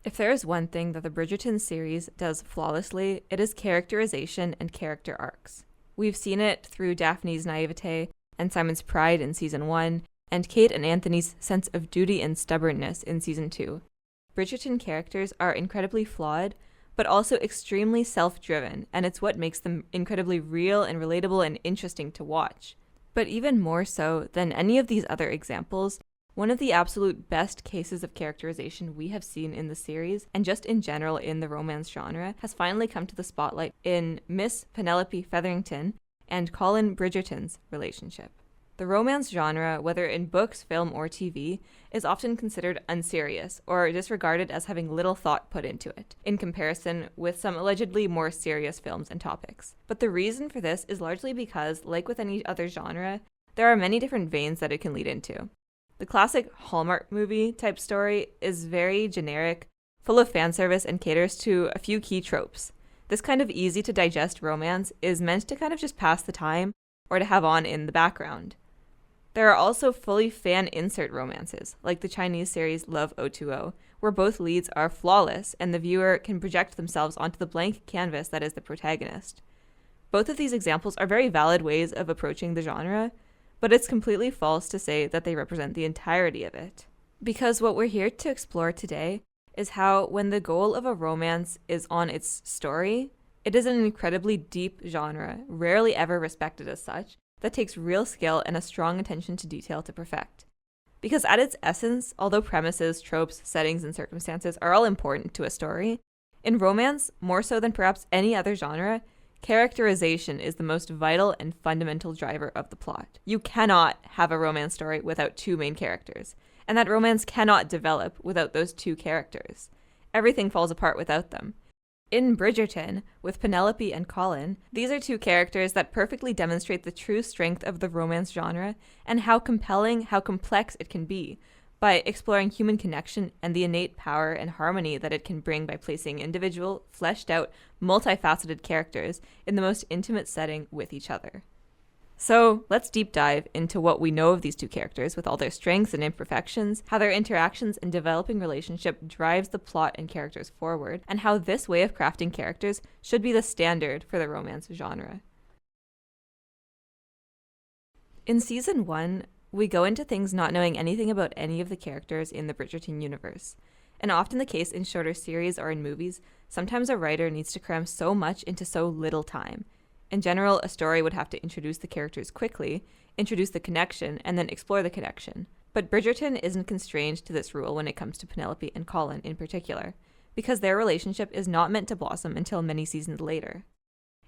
If there is one thing that the Bridgerton series does flawlessly, it is characterization and character arcs. We've seen it through Daphne's naivete and Simon's pride in season 1, and Kate and Anthony's sense of duty and stubbornness in season 2. Bridgerton characters are incredibly flawed, but also extremely self-driven, and it's what makes them incredibly real and relatable and interesting to watch. But even more so than any of these other examples, one of the absolute best cases of characterization we have seen in the series, and just in general in the romance genre, has finally come to the spotlight in Miss Penelope Featherington and Colin Bridgerton's relationship. The romance genre, whether in books, film, or TV, is often considered unserious or disregarded as having little thought put into it, in comparison with some allegedly more serious films and topics. But the reason for this is largely because, like with any other genre, there are many different veins that it can lead into. The classic Hallmark movie type story is very generic, full of fan service, and caters to a few key tropes. This kind of easy to digest romance is meant to kind of just pass the time or to have on in the background. There are also fully fan insert romances, like the Chinese series Love 020, where both leads are flawless and the viewer can project themselves onto the blank canvas that is the protagonist. Both of these examples are very valid ways of approaching the genre, but it's completely false to say that they represent the entirety of it. Because what we're here to explore today is how, when the goal of a romance is on its story, it is an incredibly deep genre, rarely ever respected as such, that takes real skill and a strong attention to detail to perfect. Because at its essence, although premises, tropes, settings, and circumstances are all important to a story, in romance, more so than perhaps any other genre, characterization is the most vital and fundamental driver of the plot. You cannot have a romance story without two main characters, and that romance cannot develop without those two characters. Everything falls apart without them. In Bridgerton, with Penelope and Colin, these are two characters that perfectly demonstrate the true strength of the romance genre and how compelling, how complex it can be, by exploring human connection and the innate power and harmony that it can bring by placing individual, fleshed out, multifaceted characters in the most intimate setting with each other. So let's deep dive into what we know of these two characters with all their strengths and imperfections, how their interactions and developing relationship drives the plot and characters forward, and how this way of crafting characters should be the standard for the romance genre. In season 1, we go into things not knowing anything about any of the characters in the Bridgerton universe. And often the case in shorter series or in movies, sometimes a writer needs to cram so much into so little time. In general, a story would have to introduce the characters quickly, introduce the connection, and then explore the connection. But Bridgerton isn't constrained to this rule when it comes to Penelope and Colin in particular, because their relationship is not meant to blossom until many seasons later.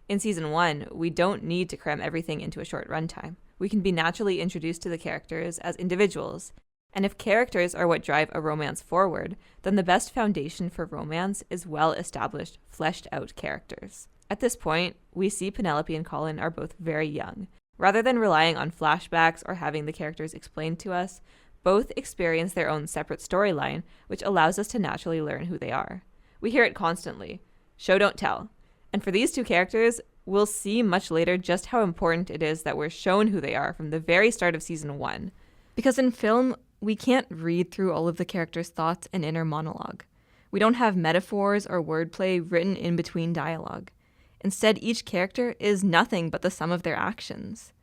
In season 1, we don't need to cram everything into a short runtime. We can be naturally introduced to the characters as individuals, and if characters are what drive a romance forward, then the best foundation for romance is well-established, fleshed-out characters. At this point, we see Penelope and Colin are both very young. Rather than relying on flashbacks or having the characters explained to us, both experience their own separate storyline, which allows us to naturally learn who they are. We hear it constantly. Show don't tell. And for these two characters, we'll see much later just how important it is that we're shown who they are from the very start of season 1. Because in film, we can't read through all of the characters' thoughts and inner monologue. We don't have metaphors or wordplay written in between dialogue. Instead, each character is nothing but the sum of their actions.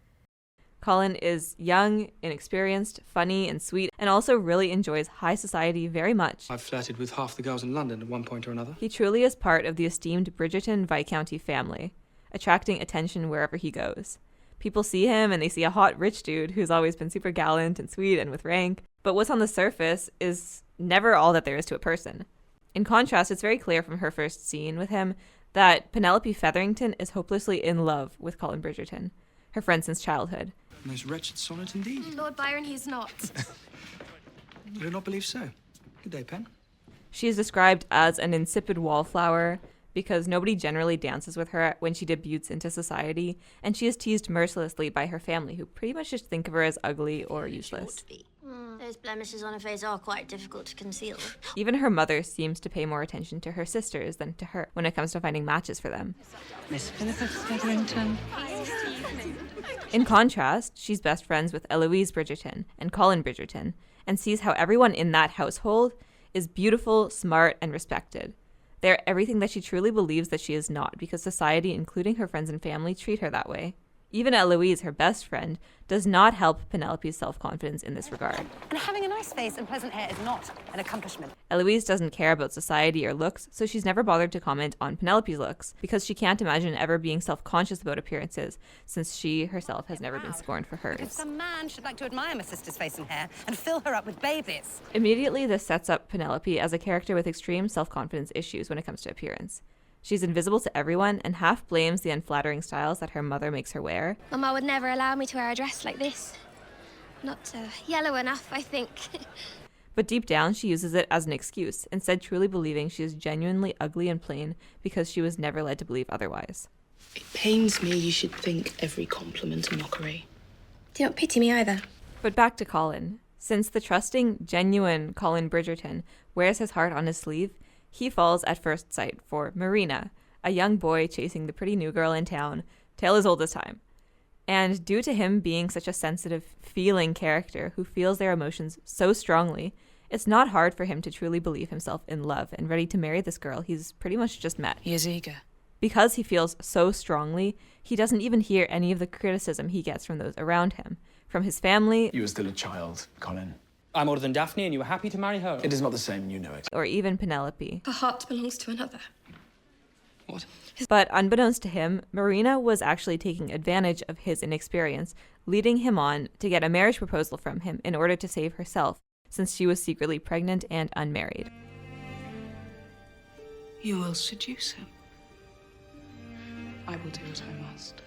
Colin is young, inexperienced, funny, and sweet, and also really enjoys high society very much. I've flirted with half the girls in London at one point or another. He truly is part of the esteemed Bridgerton Viscounty family, attracting attention wherever he goes. People see him and they see a hot rich dude who's always been super gallant and sweet and with rank, but what's on the surface is never all that there is to a person. In contrast, it's very clear from her first scene with him that Penelope Featherington is hopelessly in love with Colin Bridgerton, her friend since childhood. Most wretched sonnet indeed. Lord Byron, he's not. I do not believe so. Good day, Pen. She is described as an insipid wallflower because nobody generally dances with her when she debuts into society, and she is teased mercilessly by her family, who pretty much just think of her as ugly or useless. Those blemishes on her face are quite difficult to conceal. Even her mother seems to pay more attention to her sisters than to her when it comes to finding matches for them. Miss Philippa Featherington. In contrast, she's best friends with Eloise Bridgerton and Colin Bridgerton, and sees how everyone in that household is beautiful, smart, and respected. They're everything that she truly believes that she is not, because society, including her friends and family, treat her that way. Even Eloise, her best friend, does not help Penelope's self-confidence in this regard. And having a nice face and pleasant hair is not an accomplishment. Eloise doesn't care about society or looks, so she's never bothered to comment on Penelope's looks, because she can't imagine ever being self-conscious about appearances, since she herself has never been scorned for Because hers. some man should like to admire my sister's face and hair and fill her up with babies. Immediately, this sets up Penelope as a character with extreme self-confidence issues when it comes to appearance. She's invisible to everyone and half blames the unflattering styles that her mother makes her wear. Mama would never allow me to wear a dress like this. Not yellow enough, I think. But deep down, she uses it as an excuse, instead truly believing she is genuinely ugly and plain because she was never led to believe otherwise. It pains me you should think every compliment a mockery. Do you not pity me either? But back to Colin. Since the trusting, genuine Colin Bridgerton wears his heart on his sleeve, he falls at first sight for Marina, a young boy chasing the pretty new girl in town, tale as old as time. And due to him being such a sensitive, feeling character who feels their emotions so strongly, it's not hard for him to truly believe himself in love and ready to marry this girl he's pretty much just met. He is eager. Because he feels so strongly, he doesn't even hear any of the criticism he gets from those around him. From his family, You are still a child, Colin. I'm older than Daphne, and you were happy to marry her. It is not the same, you know it. or even Penelope. Her heart belongs to another. What? But unbeknownst to him, Marina was actually taking advantage of his inexperience, leading him on to get a marriage proposal from him in order to save herself, since she was secretly pregnant and unmarried. You will seduce him. I will do what I must.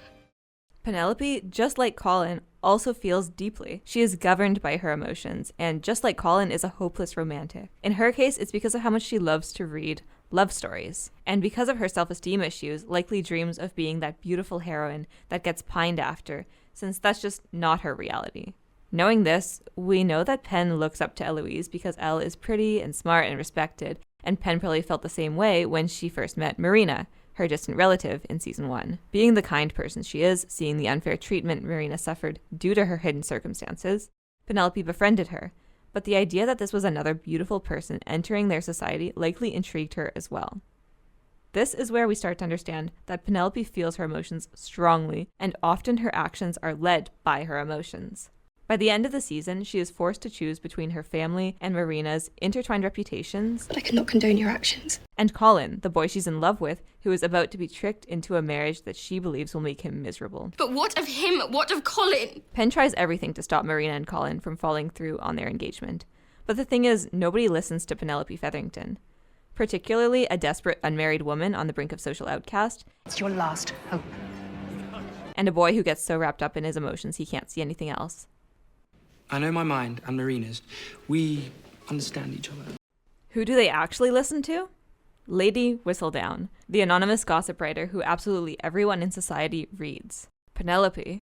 Penelope, just like Colin, also feels deeply. She is governed by her emotions, and just like Colin, is a hopeless romantic. In her case, it's because of how much she loves to read love stories, and because of her self-esteem issues, likely dreams of being that beautiful heroine that gets pined after, since that's just not her reality. Knowing this, we know that Pen looks up to Eloise because Elle is pretty and smart and respected, and Pen probably felt the same way when she first met Marina, her distant relative, in season 1. Being the kind person she is, seeing the unfair treatment Marina suffered due to her hidden circumstances, Penelope befriended her, but the idea that this was another beautiful person entering their society likely intrigued her as well. This is where we start to understand that Penelope feels her emotions strongly, and often her actions are led by her emotions. By the end of the season, she is forced to choose between her family and Marina's intertwined reputations, But I cannot condone your actions. and Colin, the boy she's in love with, who is about to be tricked into a marriage that she believes will make him miserable. But what of him? What of Colin? Pen tries everything to stop Marina and Colin from falling through on their engagement. But the thing is, nobody listens to Penelope Featherington. Particularly a desperate unmarried woman on the brink of social outcast, It's your last hope. and a boy who gets so wrapped up in his emotions he can't see anything else. I know my mind and Marina's. We understand each other. Who do they actually listen to? Lady Whistledown, the anonymous gossip writer who absolutely everyone in society reads. Penelope.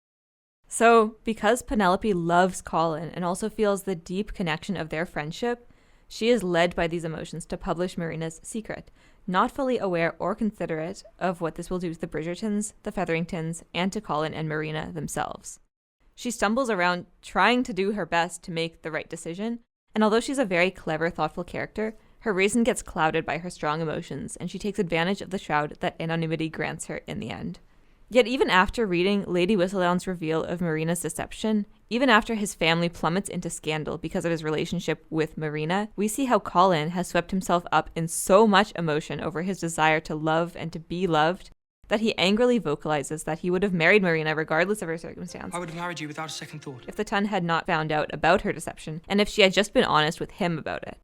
So, because Penelope loves Colin and also feels the deep connection of their friendship, she is led by these emotions to publish Marina's secret, not fully aware or considerate of what this will do to the Bridgertons, the Featheringtons, and to Colin and Marina themselves. She stumbles around trying to do her best to make the right decision, and although she's a very clever, thoughtful character, her reason gets clouded by her strong emotions, and she takes advantage of the shroud that anonymity grants her in the end. Yet even after reading Lady Whistledown's reveal of Marina's deception, even after his family plummets into scandal because of his relationship with Marina, we see how Colin has swept himself up in so much emotion over his desire to love and to be loved, that he angrily vocalizes that he would have married Marina regardless of her circumstance I would have married you without a second thought. if the Tun had not found out about her deception, and if she had just been honest with him about it.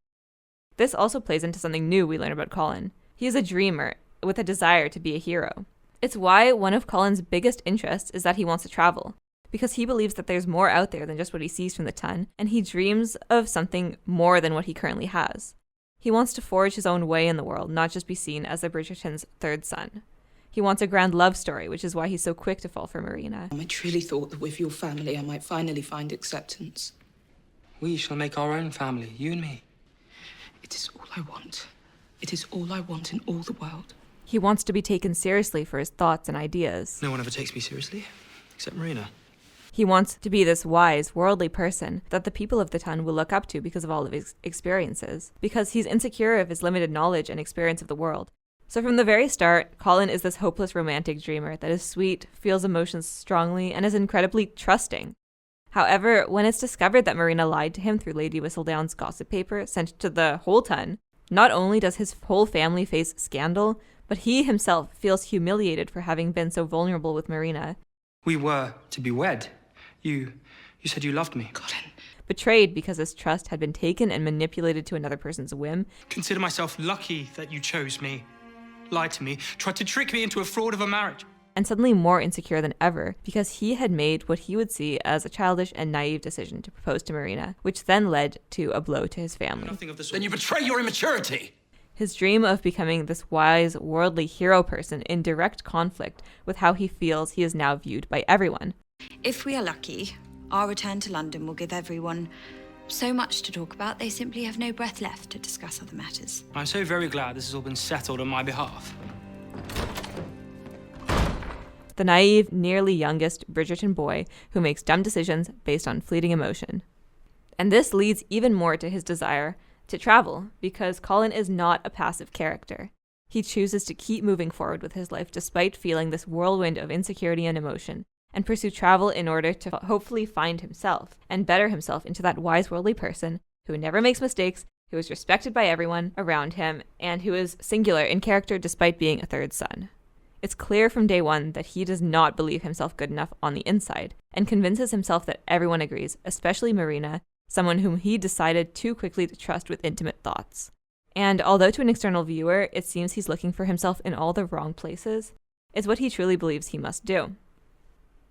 This also plays into something new we learn about Colin. He is a dreamer with a desire to be a hero. It's why one of Colin's biggest interests is that he wants to travel, because he believes that there's more out there than just what he sees from the Tun, and he dreams of something more than what he currently has. He wants to forge his own way in the world, not just be seen as the Bridgertons' third son. He wants a grand love story, which is why he's so quick to fall for Marina. I truly thought that with your family I might finally find acceptance. We shall make our own family, you and me. It is all I want. It is all I want in all the world. He wants to be taken seriously for his thoughts and ideas. No one ever takes me seriously, except Marina. He wants to be this wise, worldly person that the people of the Ton will look up to because of all of his experiences, because he's insecure of his limited knowledge and experience of the world. So from the very start, Colin is this hopeless romantic dreamer that is sweet, feels emotions strongly, and is incredibly trusting. However, when it's discovered that Marina lied to him through Lady Whistledown's gossip paper sent to the whole Ton, not only does his whole family face scandal, but he himself feels humiliated for having been so vulnerable with Marina. We were to be wed. You said you loved me. Colin, Betrayed because his trust had been taken and manipulated to another person's whim, Consider myself lucky that you chose me. Lied to me, tried to trick me into a fraud of a marriage. and suddenly more insecure than ever because he had made what he would see as a childish and naive decision to propose to Marina, which then led to a blow to his family. Nothing of the sort. Then you betray your immaturity. His dream of becoming this wise, worldly hero person in direct conflict with how he feels he is now viewed by everyone. If we are lucky, our return to London will give everyone so much to talk about, they simply have no breath left to discuss other matters. I'm so very glad this has all been settled on my behalf. The naive, nearly youngest Bridgerton boy who makes dumb decisions based on fleeting emotion. And this leads even more to his desire to travel, because Colin is not a passive character. He chooses to keep moving forward with his life despite feeling this whirlwind of insecurity and emotion, and pursue travel in order to hopefully find himself and better himself into that wise worldly person who never makes mistakes, who is respected by everyone around him, and who is singular in character despite being a third son. It's clear from day one that he does not believe himself good enough on the inside, and convinces himself that everyone agrees, especially Marina, someone whom he decided too quickly to trust with intimate thoughts. And although to an external viewer it seems he's looking for himself in all the wrong places, it's what he truly believes he must do.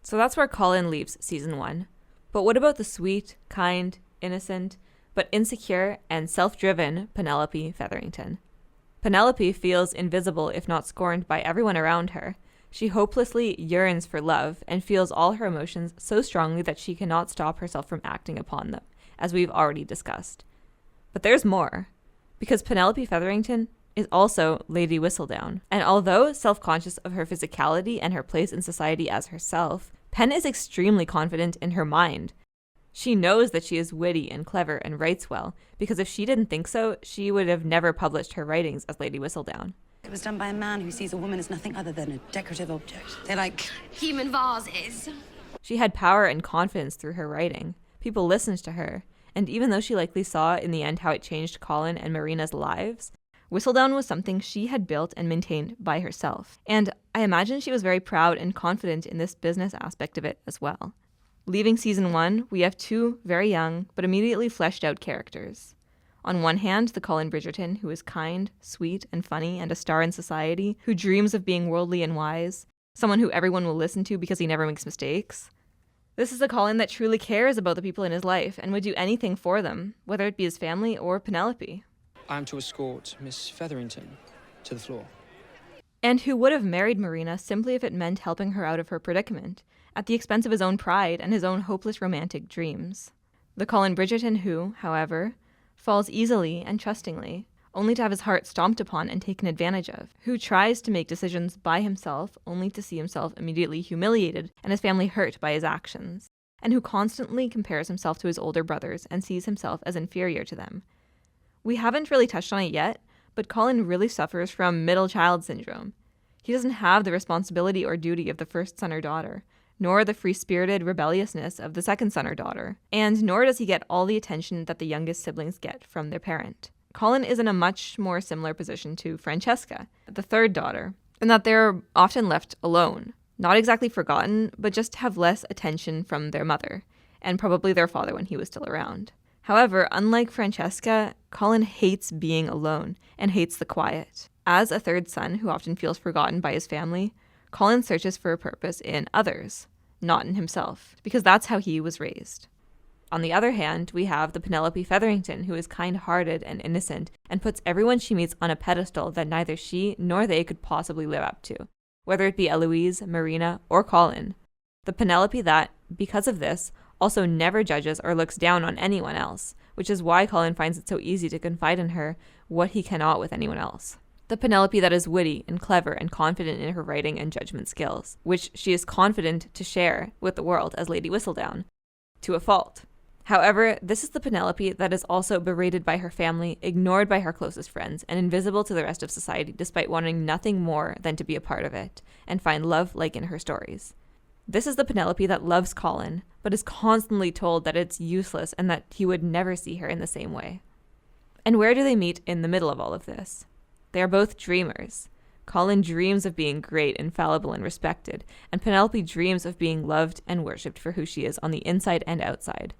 So that's where Colin leaves season 1. But what about the sweet, kind, innocent, but insecure and self-driven Penelope Featherington? Penelope feels invisible if not scorned by everyone around her. She hopelessly yearns for love and feels all her emotions so strongly that she cannot stop herself from acting upon them, as we've already discussed. But there's more, because Penelope Featherington is also Lady Whistledown, and although self-conscious of her physicality and her place in society as herself, Pen is extremely confident in her mind. She knows that she is witty and clever and writes well, because if she didn't think so, she would have never published her writings as Lady Whistledown. It was done by a man who sees a woman as nothing other than a decorative object. They're like Human vases. She had power and confidence through her writing. People listened to her, and even though she likely saw in the end how it changed Colin and Marina's lives, Whistledown was something she had built and maintained by herself. And I imagine she was very proud and confident in this business aspect of it as well. Leaving season 1, we have 2 very young, but immediately fleshed out characters. On one hand, the Colin Bridgerton, who is kind, sweet, and funny, and a star in society, who dreams of being worldly and wise, someone who everyone will listen to because he never makes mistakes. This is a Colin that truly cares about the people in his life and would do anything for them, whether it be his family or Penelope. I am to escort Miss Featherington to the floor. And who would have married Marina simply if it meant helping her out of her predicament, at the expense of his own pride and his own hopeless romantic dreams. The Colin Bridgerton who, however, falls easily and trustingly, only to have his heart stomped upon and taken advantage of, who tries to make decisions by himself only to see himself immediately humiliated and his family hurt by his actions, and who constantly compares himself to his older brothers and sees himself as inferior to them. We haven't really touched on it yet, but Colin really suffers from middle child syndrome. He doesn't have the responsibility or duty of the first son or daughter, nor the free-spirited rebelliousness of the second son or daughter, and nor does he get all the attention that the youngest siblings get from their parent. Colin is in a much more similar position to Francesca, the third daughter, in that they're often left alone, not exactly forgotten, but just have less attention from their mother, and probably their father when he was still around. However, unlike Francesca, Colin hates being alone and hates the quiet. As a third son who often feels forgotten by his family, Colin searches for a purpose in others, not in himself, because that's how he was raised. On the other hand, we have the Penelope Featherington, who is kind-hearted and innocent and puts everyone she meets on a pedestal that neither she nor they could possibly live up to, whether it be Eloise, Marina, or Colin. The Penelope that, because of this, also never judges or looks down on anyone else, which is why Colin finds it so easy to confide in her what he cannot with anyone else. The Penelope that is witty and clever and confident in her writing and judgment skills, which she is confident to share with the world as Lady Whistledown, to a fault. However, this is the Penelope that is also berated by her family, ignored by her closest friends, and invisible to the rest of society despite wanting nothing more than to be a part of it and find love like in her stories. This is the Penelope that loves Colin, but is constantly told that it's useless and that he would never see her in the same way. And where do they meet in the middle of all of this? They are both dreamers. Colin dreams of being great, infallible, and respected, and Penelope dreams of being loved and worshipped for who she is on the inside and outside.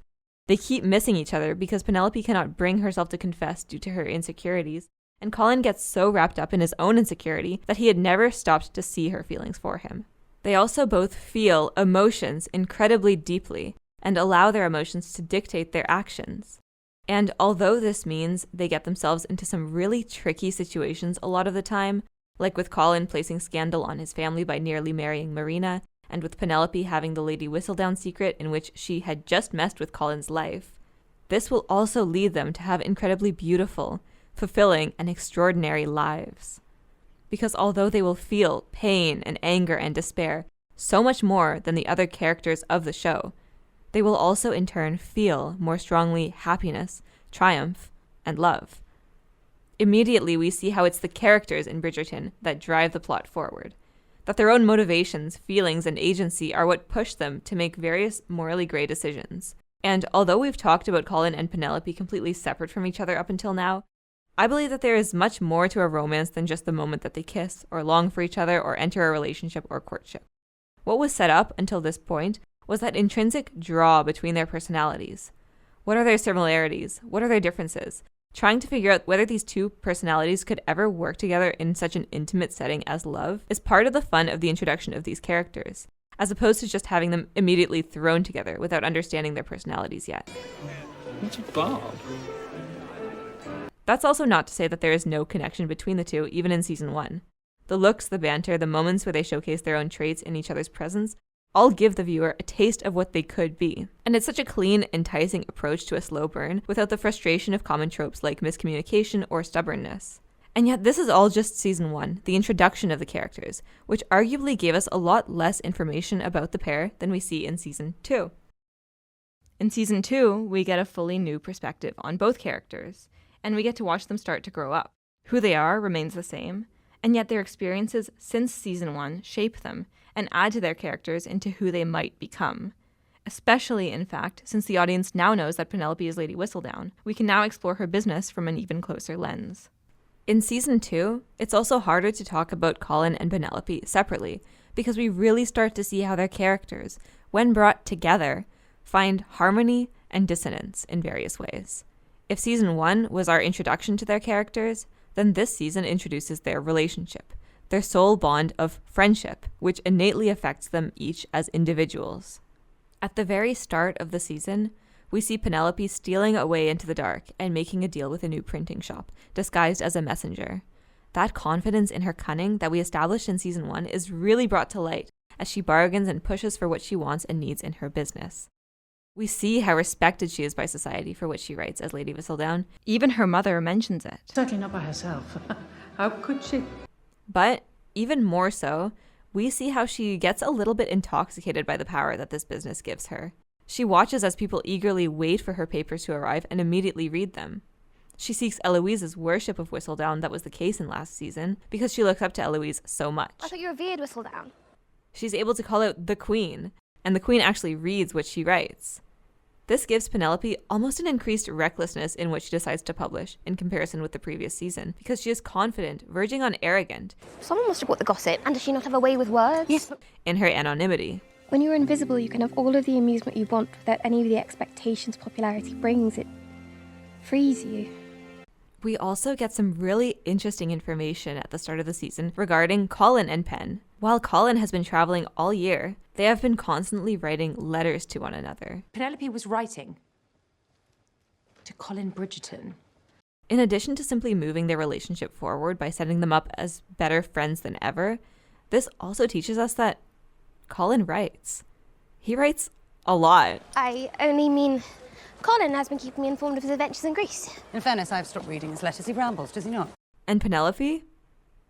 They keep missing each other because Penelope cannot bring herself to confess due to her insecurities, and Colin gets so wrapped up in his own insecurity that he had never stopped to see her feelings for him. They also both feel emotions incredibly deeply and allow their emotions to dictate their actions. And although this means they get themselves into some really tricky situations a lot of the time, like with Colin placing scandal on his family by nearly marrying Marina, and with Penelope having the Lady Whistledown secret in which she had just messed with Colin's life, this will also lead them to have incredibly beautiful, fulfilling, and extraordinary lives. Because although they will feel pain and anger and despair so much more than the other characters of the show, they will also in turn feel more strongly happiness, triumph, and love. Immediately we see how it's the characters in Bridgerton that drive the plot forward, that their own motivations, feelings, and agency are what push them to make various morally gray decisions. And although we've talked about Colin and Penelope completely separate from each other up until now, I believe that there is much more to a romance than just the moment that they kiss, or long for each other, or enter a relationship or courtship. What was set up until this point was that intrinsic draw between their personalities. What are their similarities? What are their differences? Trying to figure out whether these two personalities could ever work together in such an intimate setting as love is part of the fun of the introduction of these characters, as opposed to just having them immediately thrown together without understanding their personalities yet. What's Bob? That's also not to say that there is no connection between the two, even in season 1. The looks, the banter, the moments where they showcase their own traits in each other's presence all give the viewer a taste of what they could be. And it's such a clean, enticing approach to a slow burn without the frustration of common tropes like miscommunication or stubbornness. And yet this is all just season 1, the introduction of the characters, which arguably gave us a lot less information about the pair than we see in season 2. In season 2, we get a fully new perspective on both characters, and we get to watch them start to grow up. Who they are remains the same, and yet their experiences since season 1 shape them and add to their characters into who they might become. Especially, in fact, since the audience now knows that Penelope is Lady Whistledown, we can now explore her business from an even closer lens. In season 2, it's also harder to talk about Colin and Penelope separately, because we really start to see how their characters, when brought together, find harmony and dissonance in various ways. If season 1 was our introduction to their characters, then this season introduces their relationship, their soul bond of friendship, which innately affects them each as individuals. At the very start of the season, we see Penelope stealing away into the dark and making a deal with a new printing shop, disguised as a messenger. That confidence in her cunning that we established in season 1 is really brought to light as she bargains and pushes for what she wants and needs in her business. We see how respected she is by society for what she writes as Lady Whistledown. Even her mother mentions it. Certainly not by herself. How could she? But even more so, we see how she gets a little bit intoxicated by the power that this business gives her. She watches as people eagerly wait for her papers to arrive and immediately read them. She seeks Eloise's worship of Whistledown that was the case in last season because she looks up to Eloise so much. I thought you revered Whistledown. She's able to call out the Queen, and the Queen actually reads what she writes. This gives Penelope almost an increased recklessness in what she decides to publish in comparison with the previous season, because she is confident, verging on arrogant. Someone must have brought the gossip, and does she not have a way with words? Yes. In her anonymity. When you're invisible, you can have all of the amusement you want without any of the expectations popularity brings. It frees you. We also get some really interesting information at the start of the season regarding Colin and Pen. While Colin has been traveling all year, they have been constantly writing letters to one another. Penelope was writing to Colin Bridgerton. In addition to simply moving their relationship forward by setting them up as better friends than ever, this also teaches us that Colin writes. He writes a lot. I only mean Colin has been keeping me informed of his adventures in Greece. In fairness, I've stopped reading his letters. He rambles, does he not? And Penelope?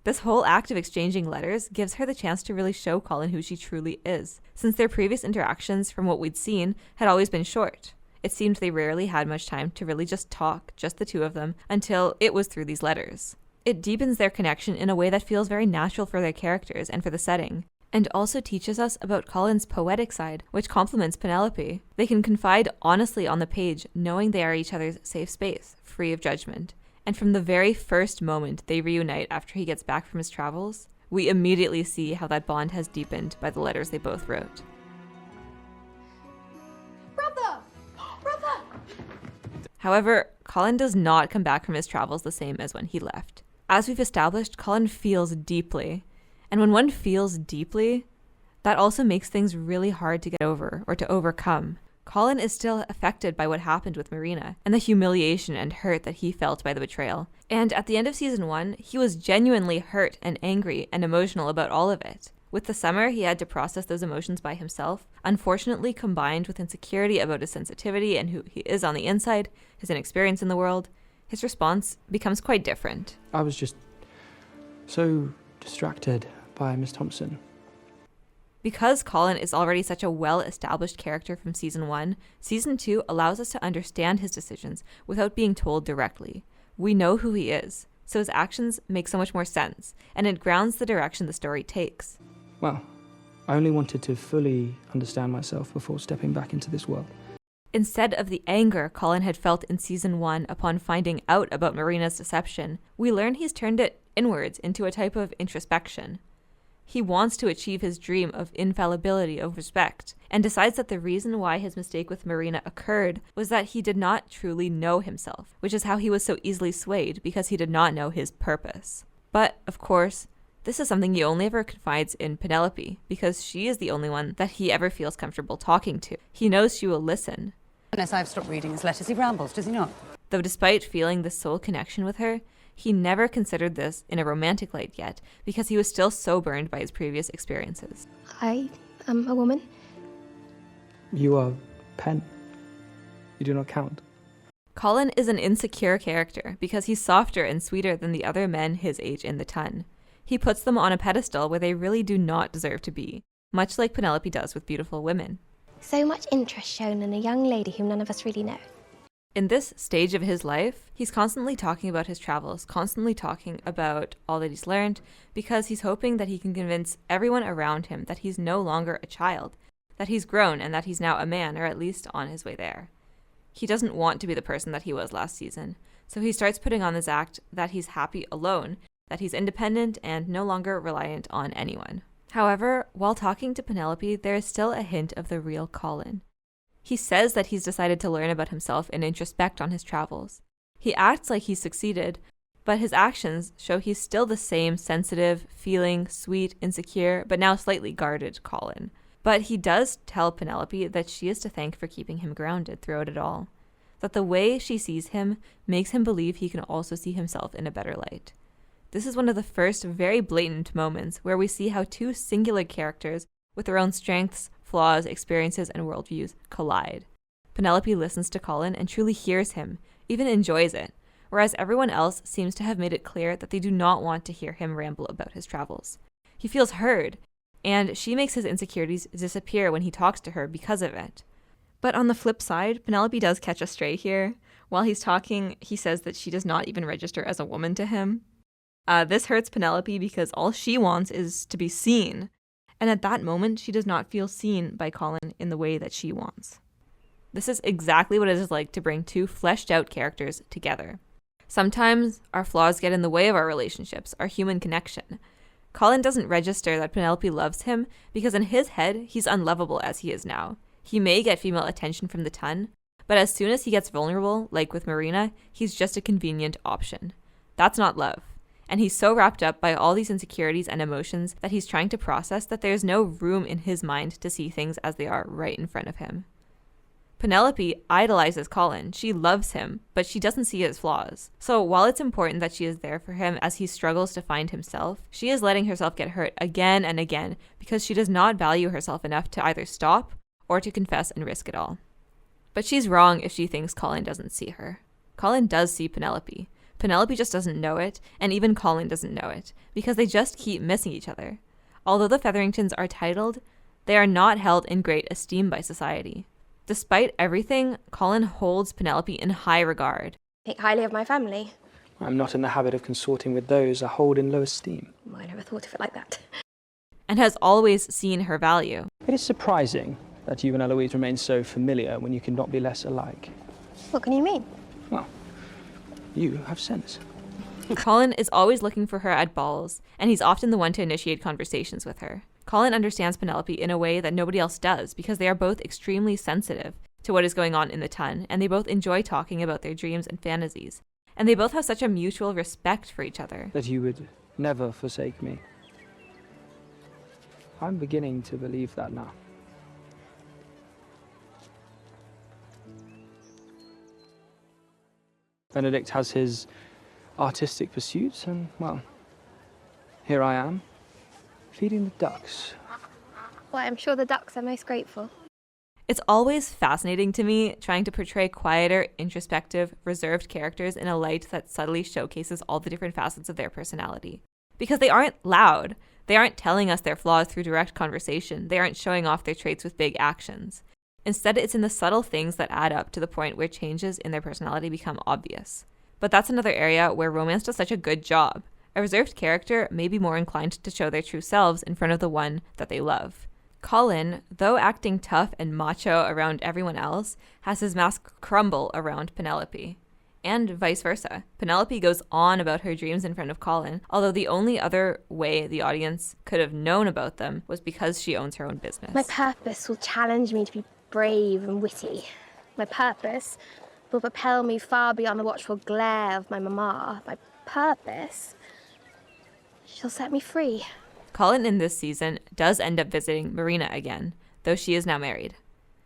This whole act of exchanging letters gives her the chance to really show Colin who she truly is, since their previous interactions, from what we'd seen, had always been short. It seemed they rarely had much time to really just talk, just the two of them, until it was through these letters. It deepens their connection in a way that feels very natural for their characters and for the setting, and also teaches us about Colin's poetic side, which complements Penelope. They can confide honestly on the page, knowing they are each other's safe space, free of judgment. And from the very first moment they reunite after he gets back from his travels, we immediately see how that bond has deepened by the letters they both wrote. Brother! Brother! However, Colin does not come back from his travels the same as when he left. As we've established, Colin feels deeply. And when one feels deeply, that also makes things really hard to get over or to overcome. Colin is still affected by what happened with Marina and the humiliation and hurt that he felt by the betrayal. And at the end of season 1, he was genuinely hurt and angry and emotional about all of it. With the summer, he had to process those emotions by himself, unfortunately combined with insecurity about his sensitivity and who he is on the inside, his inexperience in the world. His response becomes quite different. I was just so distracted by Miss Thompson. Because Colin is already such a well-established character from season 1, season 2 allows us to understand his decisions without being told directly. We know who he is, so his actions make so much more sense, and it grounds the direction the story takes. Well, I only wanted to fully understand myself before stepping back into this world. Instead of the anger Colin had felt in season 1 upon finding out about Marina's deception, we learn he's turned it inwards into a type of introspection. He wants to achieve his dream of infallibility, of respect, and decides that the reason why his mistake with Marina occurred was that he did not truly know himself, which is how he was so easily swayed, because he did not know his purpose. But, of course, this is something he only ever confides in Penelope, because she is the only one that he ever feels comfortable talking to. He knows she will listen. Unless I've stopped reading his letters, he rambles, does he not? Though despite feeling this soul connection with her, he never considered this in a romantic light yet, because he was still so burned by his previous experiences. I am a woman. You are Pen. You do not count. Colin is an insecure character because he's softer and sweeter than the other men his age in the ton. He puts them on a pedestal where they really do not deserve to be, much like Penelope does with beautiful women. So much interest shown in a young lady whom none of us really know. In this stage of his life, he's constantly talking about his travels, constantly talking about all that he's learned, because he's hoping that he can convince everyone around him that he's no longer a child, that he's grown and that he's now a man, or at least on his way there. He doesn't want to be the person that he was last season, so he starts putting on this act that he's happy alone, that he's independent and no longer reliant on anyone. However, while talking to Penelope, there is still a hint of the real Colin. He says that he's decided to learn about himself and introspect on his travels. He acts like he's succeeded, but his actions show he's still the same sensitive, feeling, sweet, insecure, but now slightly guarded Colin. But he does tell Penelope that she is to thank for keeping him grounded throughout it all. That the way she sees him makes him believe he can also see himself in a better light. This is one of the first very blatant moments where we see how two singular characters with their own strengths, flaws, experiences, and worldviews collide. Penelope listens to Colin and truly hears him, even enjoys it, whereas everyone else seems to have made it clear that they do not want to hear him ramble about his travels. He feels heard, and she makes his insecurities disappear when he talks to her because of it. But on the flip side, Penelope does catch a stray here. While he's talking, he says that she does not even register as a woman to him. This hurts Penelope because all she wants is to be seen. And at that moment, she does not feel seen by Colin in the way that she wants. This is exactly what it is like to bring two fleshed out characters together. Sometimes our flaws get in the way of our relationships, our human connection. Colin doesn't register that Penelope loves him because in his head, he's unlovable as he is now. He may get female attention from the ton, but as soon as he gets vulnerable, like with Marina, he's just a convenient option. That's not love. And he's so wrapped up by all these insecurities and emotions that he's trying to process that there's no room in his mind to see things as they are right in front of him. Penelope idolizes Colin. She loves him, but she doesn't see his flaws. So while it's important that she is there for him as he struggles to find himself, she is letting herself get hurt again and again because she does not value herself enough to either stop or to confess and risk it all. But she's wrong if she thinks Colin doesn't see her. Colin does see Penelope. Penelope just doesn't know it, and even Colin doesn't know it, because they just keep missing each other. Although the Featheringtons are titled, they are not held in great esteem by society. Despite everything, Colin holds Penelope in high regard. Think highly of my family. I'm not in the habit of consorting with those I hold in low esteem. Well, I never thought of it like that. And has always seen her value. It is surprising that you and Eloise remain so familiar when you cannot be less alike. What can you mean? Well, you have sense. Colin is always looking for her at balls, and he's often the one to initiate conversations with her. Colin understands Penelope in a way that nobody else does, because they are both extremely sensitive to what is going on in the Tun, and they both enjoy talking about their dreams and fantasies. And they both have such a mutual respect for each other. That you would never forsake me. I'm beginning to believe that now. Benedict has his artistic pursuits, and, well, here I am, feeding the ducks. Well, I'm sure the ducks are most grateful. It's always fascinating to me trying to portray quieter, introspective, reserved characters in a light that subtly showcases all the different facets of their personality. Because they aren't loud. They aren't telling us their flaws through direct conversation. They aren't showing off their traits with big actions. Instead, it's in the subtle things that add up to the point where changes in their personality become obvious. But that's another area where romance does such a good job. A reserved character may be more inclined to show their true selves in front of the one that they love. Colin, though acting tough and macho around everyone else, has his mask crumble around Penelope. And vice versa. Penelope goes on about her dreams in front of Colin, although the only other way the audience could have known about them was because she owns her own business. My purpose will challenge me to be brave and witty. My purpose will propel me far beyond the watchful glare of my mamma. My purpose shall set me free. Colin in this season does end up visiting Marina again, though she is now married.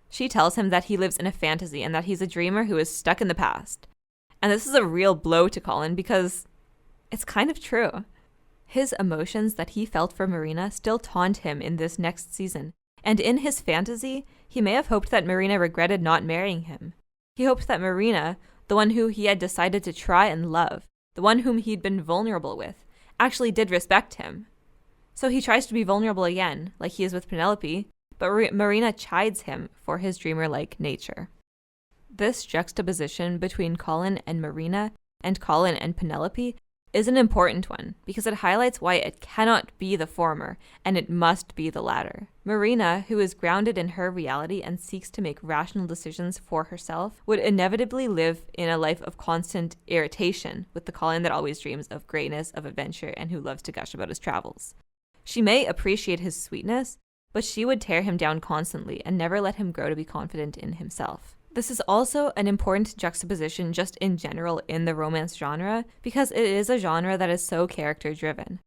She tells him that he lives in a fantasy and that he's a dreamer who is stuck in the past. And this is a real blow to Colin because it's kind of true. His emotions that he felt for Marina still taunt him in this next season. And in his fantasy, he may have hoped that Marina regretted not marrying him. He hoped that Marina, the one who he had decided to try and love, the one whom he'd been vulnerable with, actually did respect him. So he tries to be vulnerable again, like he is with Penelope, but Marina chides him for his dreamer-like nature. This juxtaposition between Colin and Marina and Colin and Penelope is an important one because it highlights why it cannot be the former and it must be the latter. Marina, who is grounded in her reality and seeks to make rational decisions for herself, would inevitably live in a life of constant irritation with the Colin that always dreams of greatness, of adventure, and who loves to gush about his travels. She may appreciate his sweetness, but she would tear him down constantly and never let him grow to be confident in himself. This is also an important juxtaposition just in general in the romance genre because it is a genre that is so character-driven.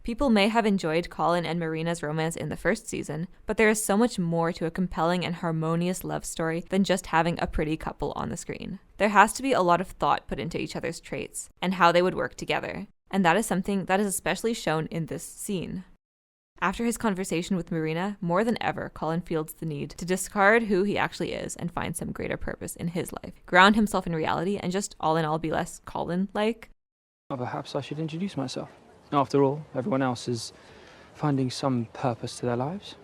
People may have enjoyed Colin and Marina's romance in the first season, but there is so much more to a compelling and harmonious love story than just having a pretty couple on the screen. There has to be a lot of thought put into each other's traits and how they would work together, and that is something that is especially shown in this scene. After his conversation with Marina, more than ever, Colin feels the need to discard who he actually is and find some greater purpose in his life, ground himself in reality, and just all in all be less Colin-like. Well, perhaps I should introduce myself. After all, everyone else is finding some purpose to their lives.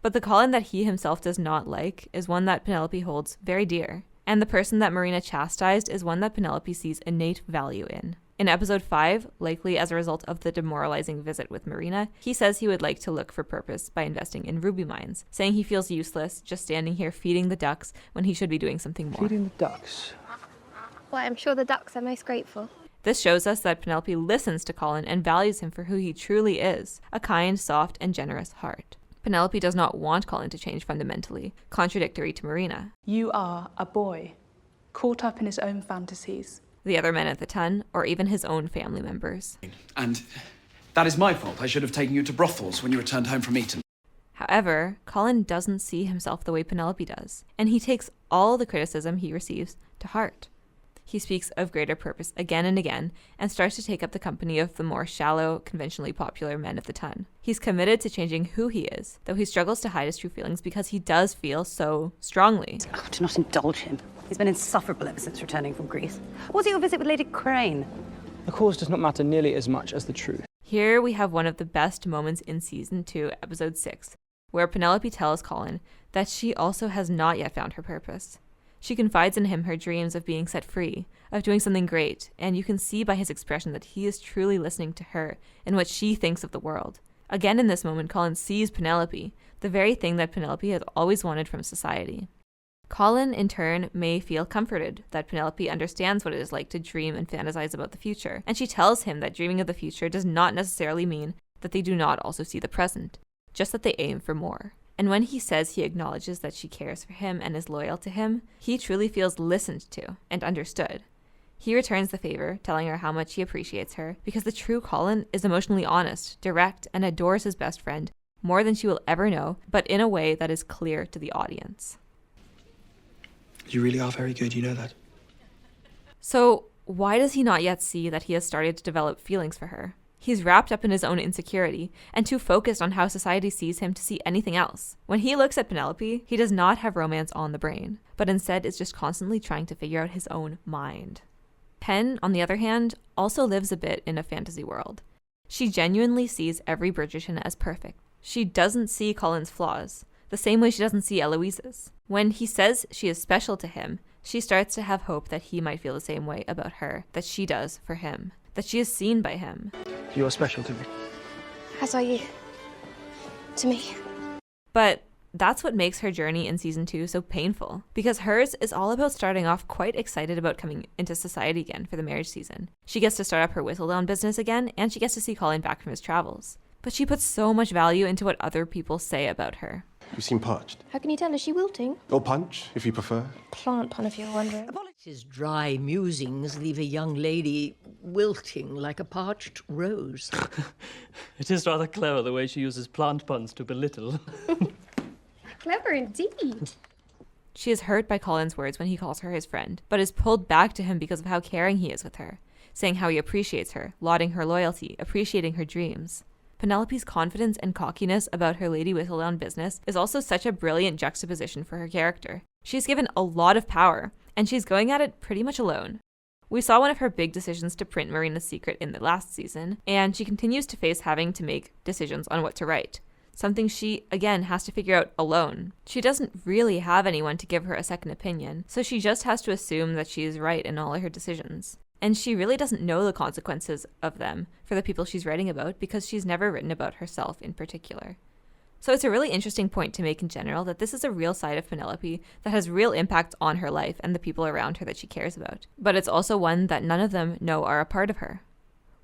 But the Colin that he himself does not like is one that Penelope holds very dear, and the person that Marina chastised is one that Penelope sees innate value in. In episode 5, likely as a result of the demoralizing visit with Marina, he says he would like to look for purpose by investing in ruby mines, saying he feels useless just standing here feeding the ducks when he should be doing something more. Feeding the ducks. Well, I'm sure the ducks are most grateful. This shows us that Penelope listens to Colin and values him for who he truly is, a kind, soft, and generous heart. Penelope does not want Colin to change fundamentally, contradictory to Marina. You are a boy, caught up in his own fantasies. The other men at the Tun, or even his own family members. And that is my fault. I should have taken you to brothels when you returned home from Eton. However, Colin doesn't see himself the way Penelope does, and he takes all the criticism he receives to heart. He speaks of greater purpose again and again, and starts to take up the company of the more shallow, conventionally popular men of the ton. He's committed to changing who he is, though he struggles to hide his true feelings because he does feel so strongly. Oh, do not indulge him. He's been insufferable ever since returning from Greece. What was your visit with Lady Crane? The cause does not matter nearly as much as the truth. Here we have one of the best moments in Season 2, Episode 6, where Penelope tells Colin that she also has not yet found her purpose. She confides in him her dreams of being set free, of doing something great, and you can see by his expression that he is truly listening to her and what she thinks of the world. Again in this moment, Colin sees Penelope, the very thing that Penelope has always wanted from society. Colin, in turn, may feel comforted that Penelope understands what it is like to dream and fantasize about the future, and she tells him that dreaming of the future does not necessarily mean that they do not also see the present, just that they aim for more. And when he says he acknowledges that she cares for him and is loyal to him, he truly feels listened to and understood. He returns the favor, telling her how much he appreciates her, because the true Colin is emotionally honest, direct, and adores his best friend more than she will ever know, but in a way that is clear to the audience. You really are very good, you know that. So, why does he not yet see that he has started to develop feelings for her? He's wrapped up in his own insecurity and too focused on how society sees him to see anything else. When he looks at Penelope, he does not have romance on the brain, but instead is just constantly trying to figure out his own mind. Pen, on the other hand, also lives a bit in a fantasy world. She genuinely sees every Bridgerton as perfect. She doesn't see Colin's flaws, the same way she doesn't see Eloise's. When he says she is special to him, she starts to have hope that he might feel the same way about her that she does for him, that she is seen by him. You are special to me. As are you. To me. But that's what makes her journey in Season 2 so painful, because hers is all about starting off quite excited about coming into society again for the marriage season. She gets to start up her Whistledown business again, and she gets to see Colin back from his travels. But she puts so much value into what other people say about her. You seem parched. How can you tell? Is she wilting? Or punch, if you prefer. Plant pun, if you're wondering. His dry musings leave a young lady wilting like a parched rose. It is rather clever the way she uses plant puns to belittle. Clever indeed. She is hurt by Colin's words when he calls her his friend, but is pulled back to him because of how caring he is with her, saying how he appreciates her, lauding her loyalty, appreciating her dreams. Penelope's confidence and cockiness about her Lady Whistledown business is also such a brilliant juxtaposition for her character. She's given a lot of power, and she's going at it pretty much alone. We saw one of her big decisions to print Marina's Secret in the last season, and she continues to face having to make decisions on what to write, something she, again, has to figure out alone. She doesn't really have anyone to give her a second opinion, so she just has to assume that she is right in all of her decisions. And she really doesn't know the consequences of them for the people she's writing about because she's never written about herself in particular. So it's a really interesting point to make in general that this is a real side of Penelope that has real impact on her life and the people around her that she cares about. But it's also one that none of them know are a part of her.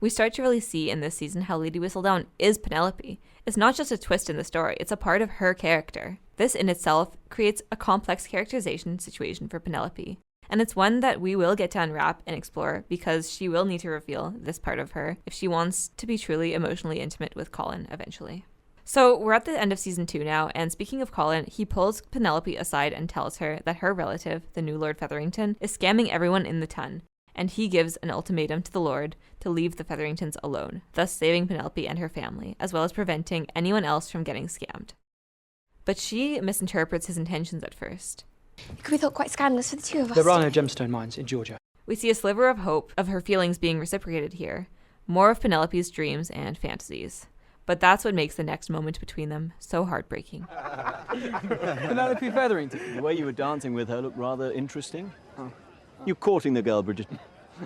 We start to really see in this season how Lady Whistledown is Penelope. It's not just a twist in the story, it's a part of her character. This in itself creates a complex characterization situation for Penelope. And it's one that we will get to unwrap and explore because she will need to reveal this part of her if she wants to be truly emotionally intimate with Colin eventually. So we're at the end of Season 2 now, and speaking of Colin, he pulls Penelope aside and tells her that her relative, the new Lord Featherington, is scamming everyone in the ton, and he gives an ultimatum to the Lord to leave the Featheringtons alone, thus saving Penelope and her family, as well as preventing anyone else from getting scammed. But she misinterprets his intentions at first. It could be thought quite scandalous for the two of us. There are no gemstone mines in Georgia. We see a sliver of hope of her feelings being reciprocated here, more of Penelope's dreams and fantasies. But that's what makes the next moment between them so heartbreaking. Penelope Featherington. The way you were dancing with her looked rather interesting. You're courting the girl, Bridgerton.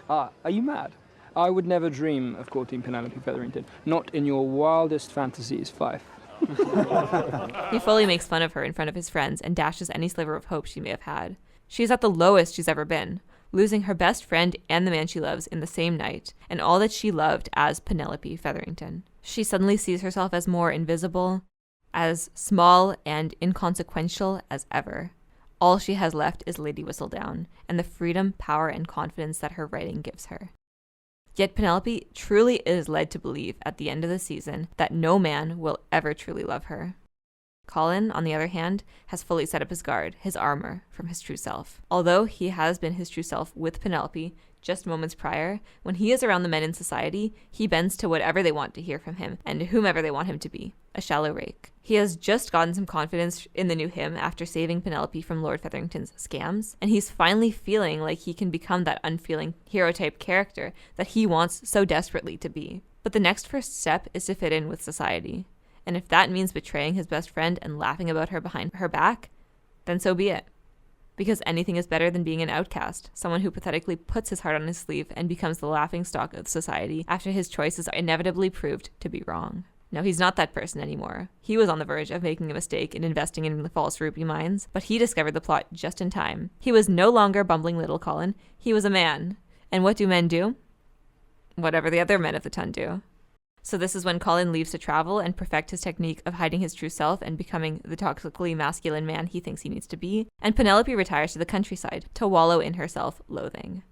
Are you mad? I would never dream of courting Penelope Featherington. Not in your wildest fantasies, Fife. He fully makes fun of her in front of his friends and dashes any sliver of hope she may have had. She is at the lowest she's ever been, losing her best friend and the man she loves in the same night, and all that she loved as Penelope Featherington. She suddenly sees herself as more invisible, as small and inconsequential as ever. All she has left is Lady Whistledown, and the freedom, power, and confidence that her writing gives her. Yet Penelope truly is led to believe at the end of the season that no man will ever truly love her. Colin, on the other hand, has fully set up his guard, his armor, from his true self. Although he has been his true self with Penelope just moments prior, when he is around the men in society, he bends to whatever they want to hear from him and whomever they want him to be, a shallow rake. He has just gotten some confidence in the new him after saving Penelope from Lord Featherington's scams, and he's finally feeling like he can become that unfeeling hero-type character that he wants so desperately to be. But the next first step is to fit in with society. And if that means betraying his best friend and laughing about her behind her back, then so be it. Because anything is better than being an outcast, someone who pathetically puts his heart on his sleeve and becomes the laughingstock of society after his choices are inevitably proved to be wrong. No, he's not that person anymore. He was on the verge of making a mistake in investing in the false ruby mines, but he discovered the plot just in time. He was no longer bumbling little Colin, he was a man. And what do men do? Whatever the other men of the Ton do. So this is when Colin leaves to travel and perfect his technique of hiding his true self and becoming the toxically masculine man he thinks he needs to be, and Penelope retires to the countryside to wallow in her self-loathing.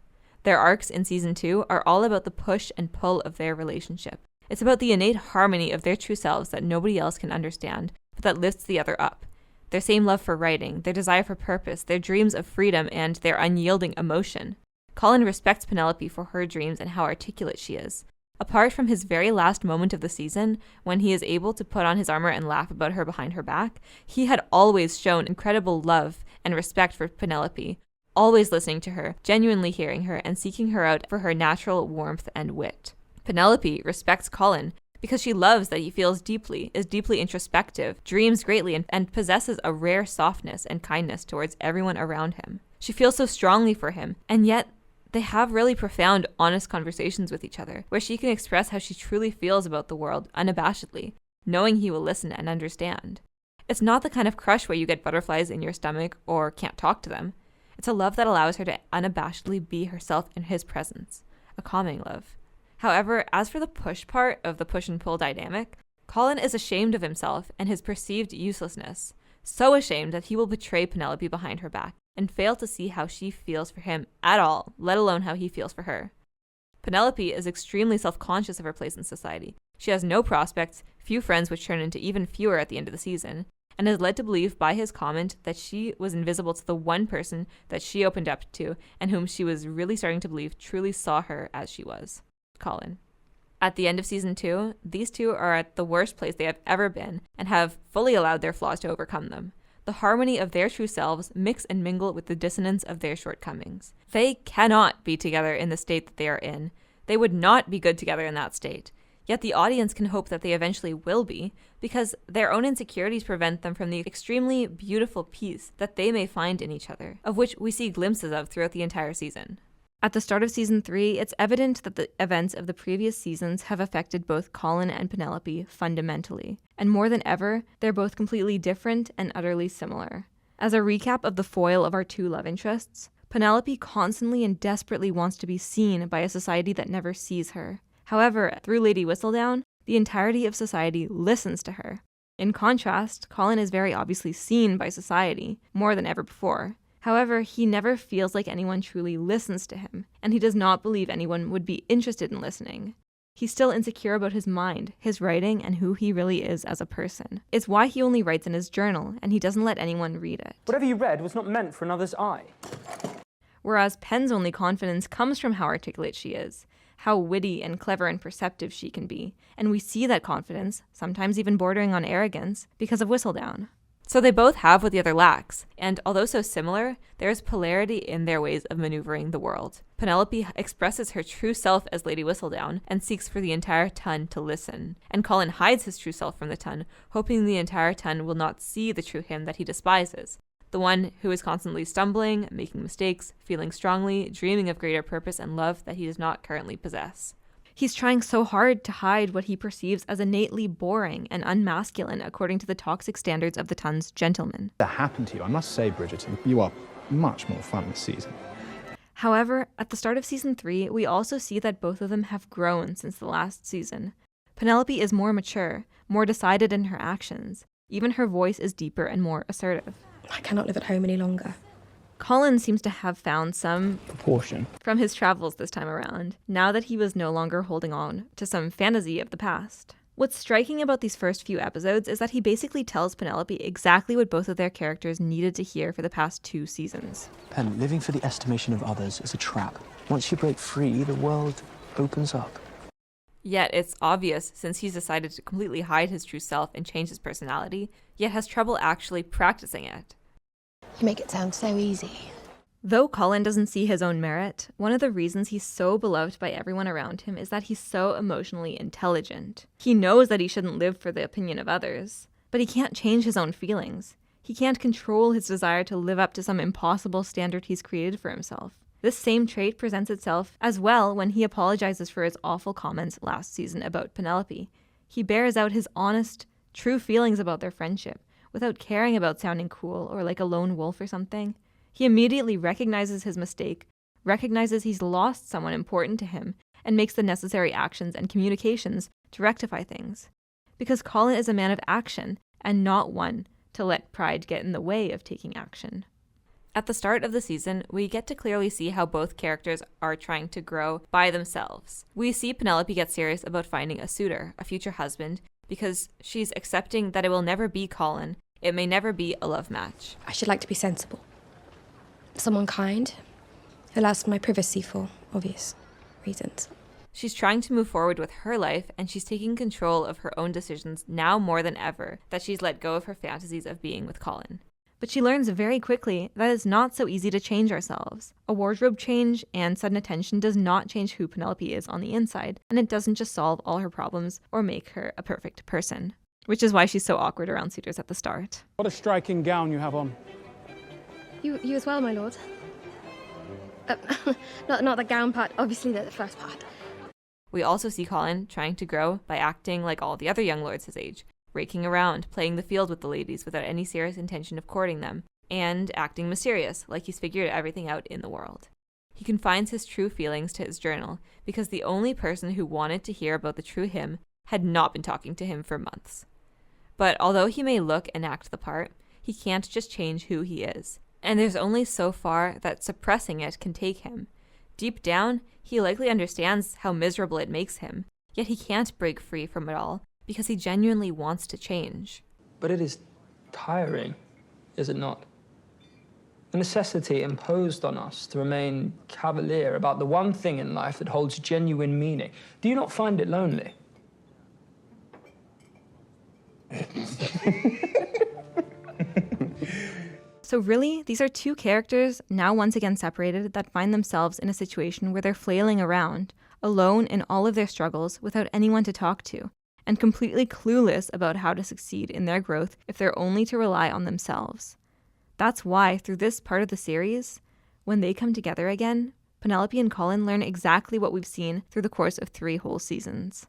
Their arcs in season 2 are all about the push and pull of their relationship. It's about the innate harmony of their true selves that nobody else can understand, but that lifts the other up. Their same love for writing, their desire for purpose, their dreams of freedom, and their unyielding emotion. Colin respects Penelope for her dreams and how articulate she is. Apart from his very last moment of the season, when he is able to put on his armor and laugh about her behind her back, he had always shown incredible love and respect for Penelope, always listening to her, genuinely hearing her, and seeking her out for her natural warmth and wit. Penelope respects Colin because she loves that he feels deeply, is deeply introspective, dreams greatly, and possesses a rare softness and kindness towards everyone around him. She feels so strongly for him, and yet they have really profound, honest conversations with each other, where she can express how she truly feels about the world unabashedly, knowing he will listen and understand. It's not the kind of crush where you get butterflies in your stomach or can't talk to them. It's a love that allows her to unabashedly be herself in his presence, a calming love. However, as for the push part of the push and pull dynamic, Colin is ashamed of himself and his perceived uselessness, so ashamed that he will betray Penelope behind her back and fail to see how she feels for him at all, let alone how he feels for her. Penelope is extremely self-conscious of her place in society. She has no prospects, few friends, which turn into even fewer at the end of the season, and is led to believe by his comment that she was invisible to the one person that she opened up to and whom she was really starting to believe truly saw her as she was, Colin. At the end of season 2, these two are at the worst place they have ever been and have fully allowed their flaws to overcome them. The harmony of their true selves mix and mingle with the dissonance of their shortcomings. They cannot be together in the state that they are in. They would not be good together in that state. Yet the audience can hope that they eventually will be, because their own insecurities prevent them from the extremely beautiful peace that they may find in each other, of which we see glimpses of throughout the entire season. At the start of season 3, it's evident that the events of the previous seasons have affected both Colin and Penelope fundamentally. And more than ever, they're both completely different and utterly similar. As a recap of the foil of our two love interests, Penelope constantly and desperately wants to be seen by a society that never sees her. However, through Lady Whistledown, the entirety of society listens to her. In contrast, Colin is very obviously seen by society, more than ever before. However, he never feels like anyone truly listens to him, and he does not believe anyone would be interested in listening. He's still insecure about his mind, his writing, and who he really is as a person. It's why he only writes in his journal, and he doesn't let anyone read it. Whatever you read was not meant for another's eye. Whereas Pen's only confidence comes from how articulate she is, how witty and clever and perceptive she can be, and we see that confidence, sometimes even bordering on arrogance, because of Whistledown. So they both have what the other lacks, and although so similar, there is polarity in their ways of maneuvering the world. Penelope expresses her true self as Lady Whistledown and seeks for the entire Ton to listen, and Colin hides his true self from the Ton, hoping the entire Ton will not see the true him that he despises, the one who is constantly stumbling, making mistakes, feeling strongly, dreaming of greater purpose and love that he does not currently possess. He's trying so hard to hide what he perceives as innately boring and unmasculine according to the toxic standards of the Ton's gentlemen. That happened to you. I must say, Bridgerton, you are much more fun this season. However, at the start of season 3, we also see that both of them have grown since the last season. Penelope is more mature, more decided in her actions. Even her voice is deeper and more assertive. I cannot live at home any longer. Colin seems to have found some proportion from his travels this time around, now that he was no longer holding on to some fantasy of the past. What's striking about these first few episodes is that he basically tells Penelope exactly what both of their characters needed to hear for the past 2 seasons. Pen, living for the estimation of others is a trap. Once you break free, the world opens up. Yet it's obvious, since he's decided to completely hide his true self and change his personality, yet has trouble actually practicing it. You make it sound so easy. Though Colin doesn't see his own merit, one of the reasons he's so beloved by everyone around him is that he's so emotionally intelligent. He knows that he shouldn't live for the opinion of others, but he can't change his own feelings. He can't control his desire to live up to some impossible standard he's created for himself. This same trait presents itself as well when he apologizes for his awful comments last season about Penelope. He bears out his honest, true feelings about their friendship, without caring about sounding cool or like a lone wolf or something. He immediately recognizes his mistake, recognizes he's lost someone important to him, and makes the necessary actions and communications to rectify things. Because Colin is a man of action, and not one to let pride get in the way of taking action. At the start of the season, we get to clearly see how both characters are trying to grow by themselves. We see Penelope get serious about finding a suitor, a future husband, because she's accepting that it will never be Colin, it may never be a love match. I should like to be sensible. Someone kind, who allows for my privacy for obvious reasons. She's trying to move forward with her life, and she's taking control of her own decisions now more than ever that she's let go of her fantasies of being with Colin. But she learns very quickly that it's not so easy to change ourselves. A wardrobe change and sudden attention does not change who Penelope is on the inside, and it doesn't just solve all her problems or make her a perfect person. Which is why she's so awkward around suitors at the start. What a striking gown you have on. You as well, my lord. Not the gown part, obviously the first part. We also see Colin trying to grow by acting like all the other young lords his age, raking around, playing the field with the ladies without any serious intention of courting them, and acting mysterious, like he's figured everything out in the world. He confines his true feelings to his journal, because the only person who wanted to hear about the true him had not been talking to him for months. But although he may look and act the part, he can't just change who he is. And there's only so far that suppressing it can take him. Deep down, he likely understands how miserable it makes him, yet he can't break free from it all because he genuinely wants to change. But it is tiring, is it not? The necessity imposed on us to remain cavalier about the one thing in life that holds genuine meaning. Do you not find it lonely? So really, these are two characters, now once again separated, that find themselves in a situation where they're flailing around, alone in all of their struggles without anyone to talk to, and completely clueless about how to succeed in their growth if they're only to rely on themselves. That's why, through this part of the series, when they come together again, Penelope and Colin learn exactly what we've seen through the course of 3 whole seasons.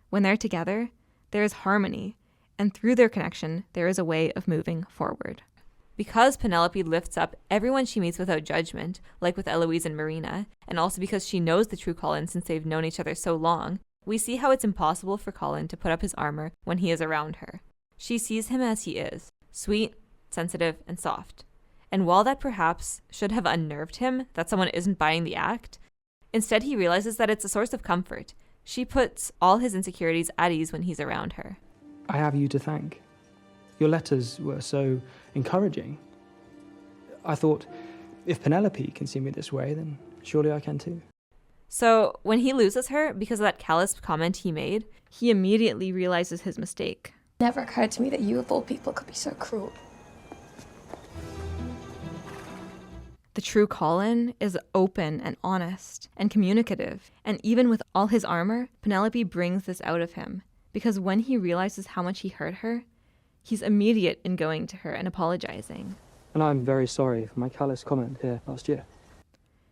When they're together, there is harmony, and through their connection, there is a way of moving forward. Because Penelope lifts up everyone she meets without judgment, like with Eloise and Marina, and also because she knows the true Colin since they've known each other so long, we see how it's impossible for Colin to put up his armor when he is around her. She sees him as he is, sweet, sensitive, and soft. And while that perhaps should have unnerved him, that someone isn't buying the act, instead he realizes that it's a source of comfort. She puts all his insecurities at ease when he's around her. I have you to thank. Your letters were so encouraging. I thought, if Penelope can see me this way, then surely I can too. So when he loses her because of that callous comment he made, he immediately realizes his mistake. Never occurred to me that you of all people could be so cruel. The true Colin is open and honest and communicative, and even with all his armor, Penelope brings this out of him, because when he realizes how much he hurt her, he's immediate in going to her and apologizing. And I'm very sorry for my callous comment here last year.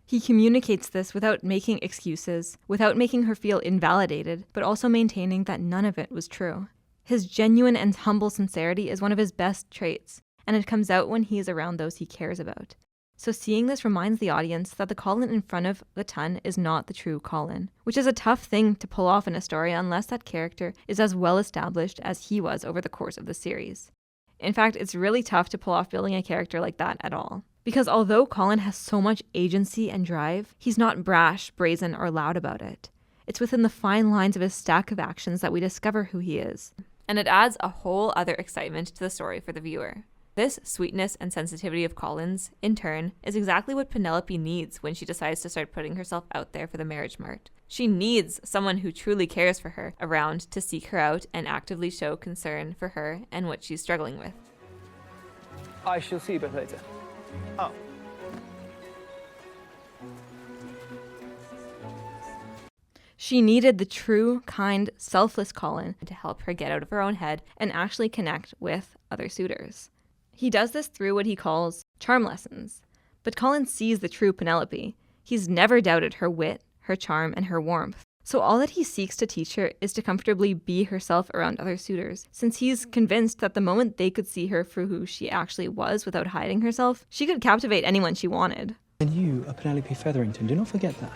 He communicates this without making excuses, without making her feel invalidated, but also maintaining that none of it was true. His genuine and humble sincerity is one of his best traits, and it comes out when he is around those he cares about. So seeing this reminds the audience that the Colin in front of the ton is not the true Colin, which is a tough thing to pull off in a story unless that character is as well established as he was over the course of the series. In fact, it's really tough to pull off building a character like that at all. Because although Colin has so much agency and drive, he's not brash, brazen, or loud about it. It's within the fine lines of his stack of actions that we discover who he is. And it adds a whole other excitement to the story for the viewer. This sweetness and sensitivity of Colin's, in turn, is exactly what Penelope needs when she decides to start putting herself out there for the marriage mart. She needs someone who truly cares for her around to seek her out and actively show concern for her and what she's struggling with. I shall see you both later. Oh. She needed the true, kind, selfless Colin to help her get out of her own head and actually connect with other suitors. He does this through what he calls charm lessons. But Colin sees the true Penelope. He's never doubted her wit, her charm, and her warmth. So all that he seeks to teach her is to comfortably be herself around other suitors, since he's convinced that the moment they could see her for who she actually was without hiding herself, she could captivate anyone she wanted. And you are Penelope Featherington, do not forget that.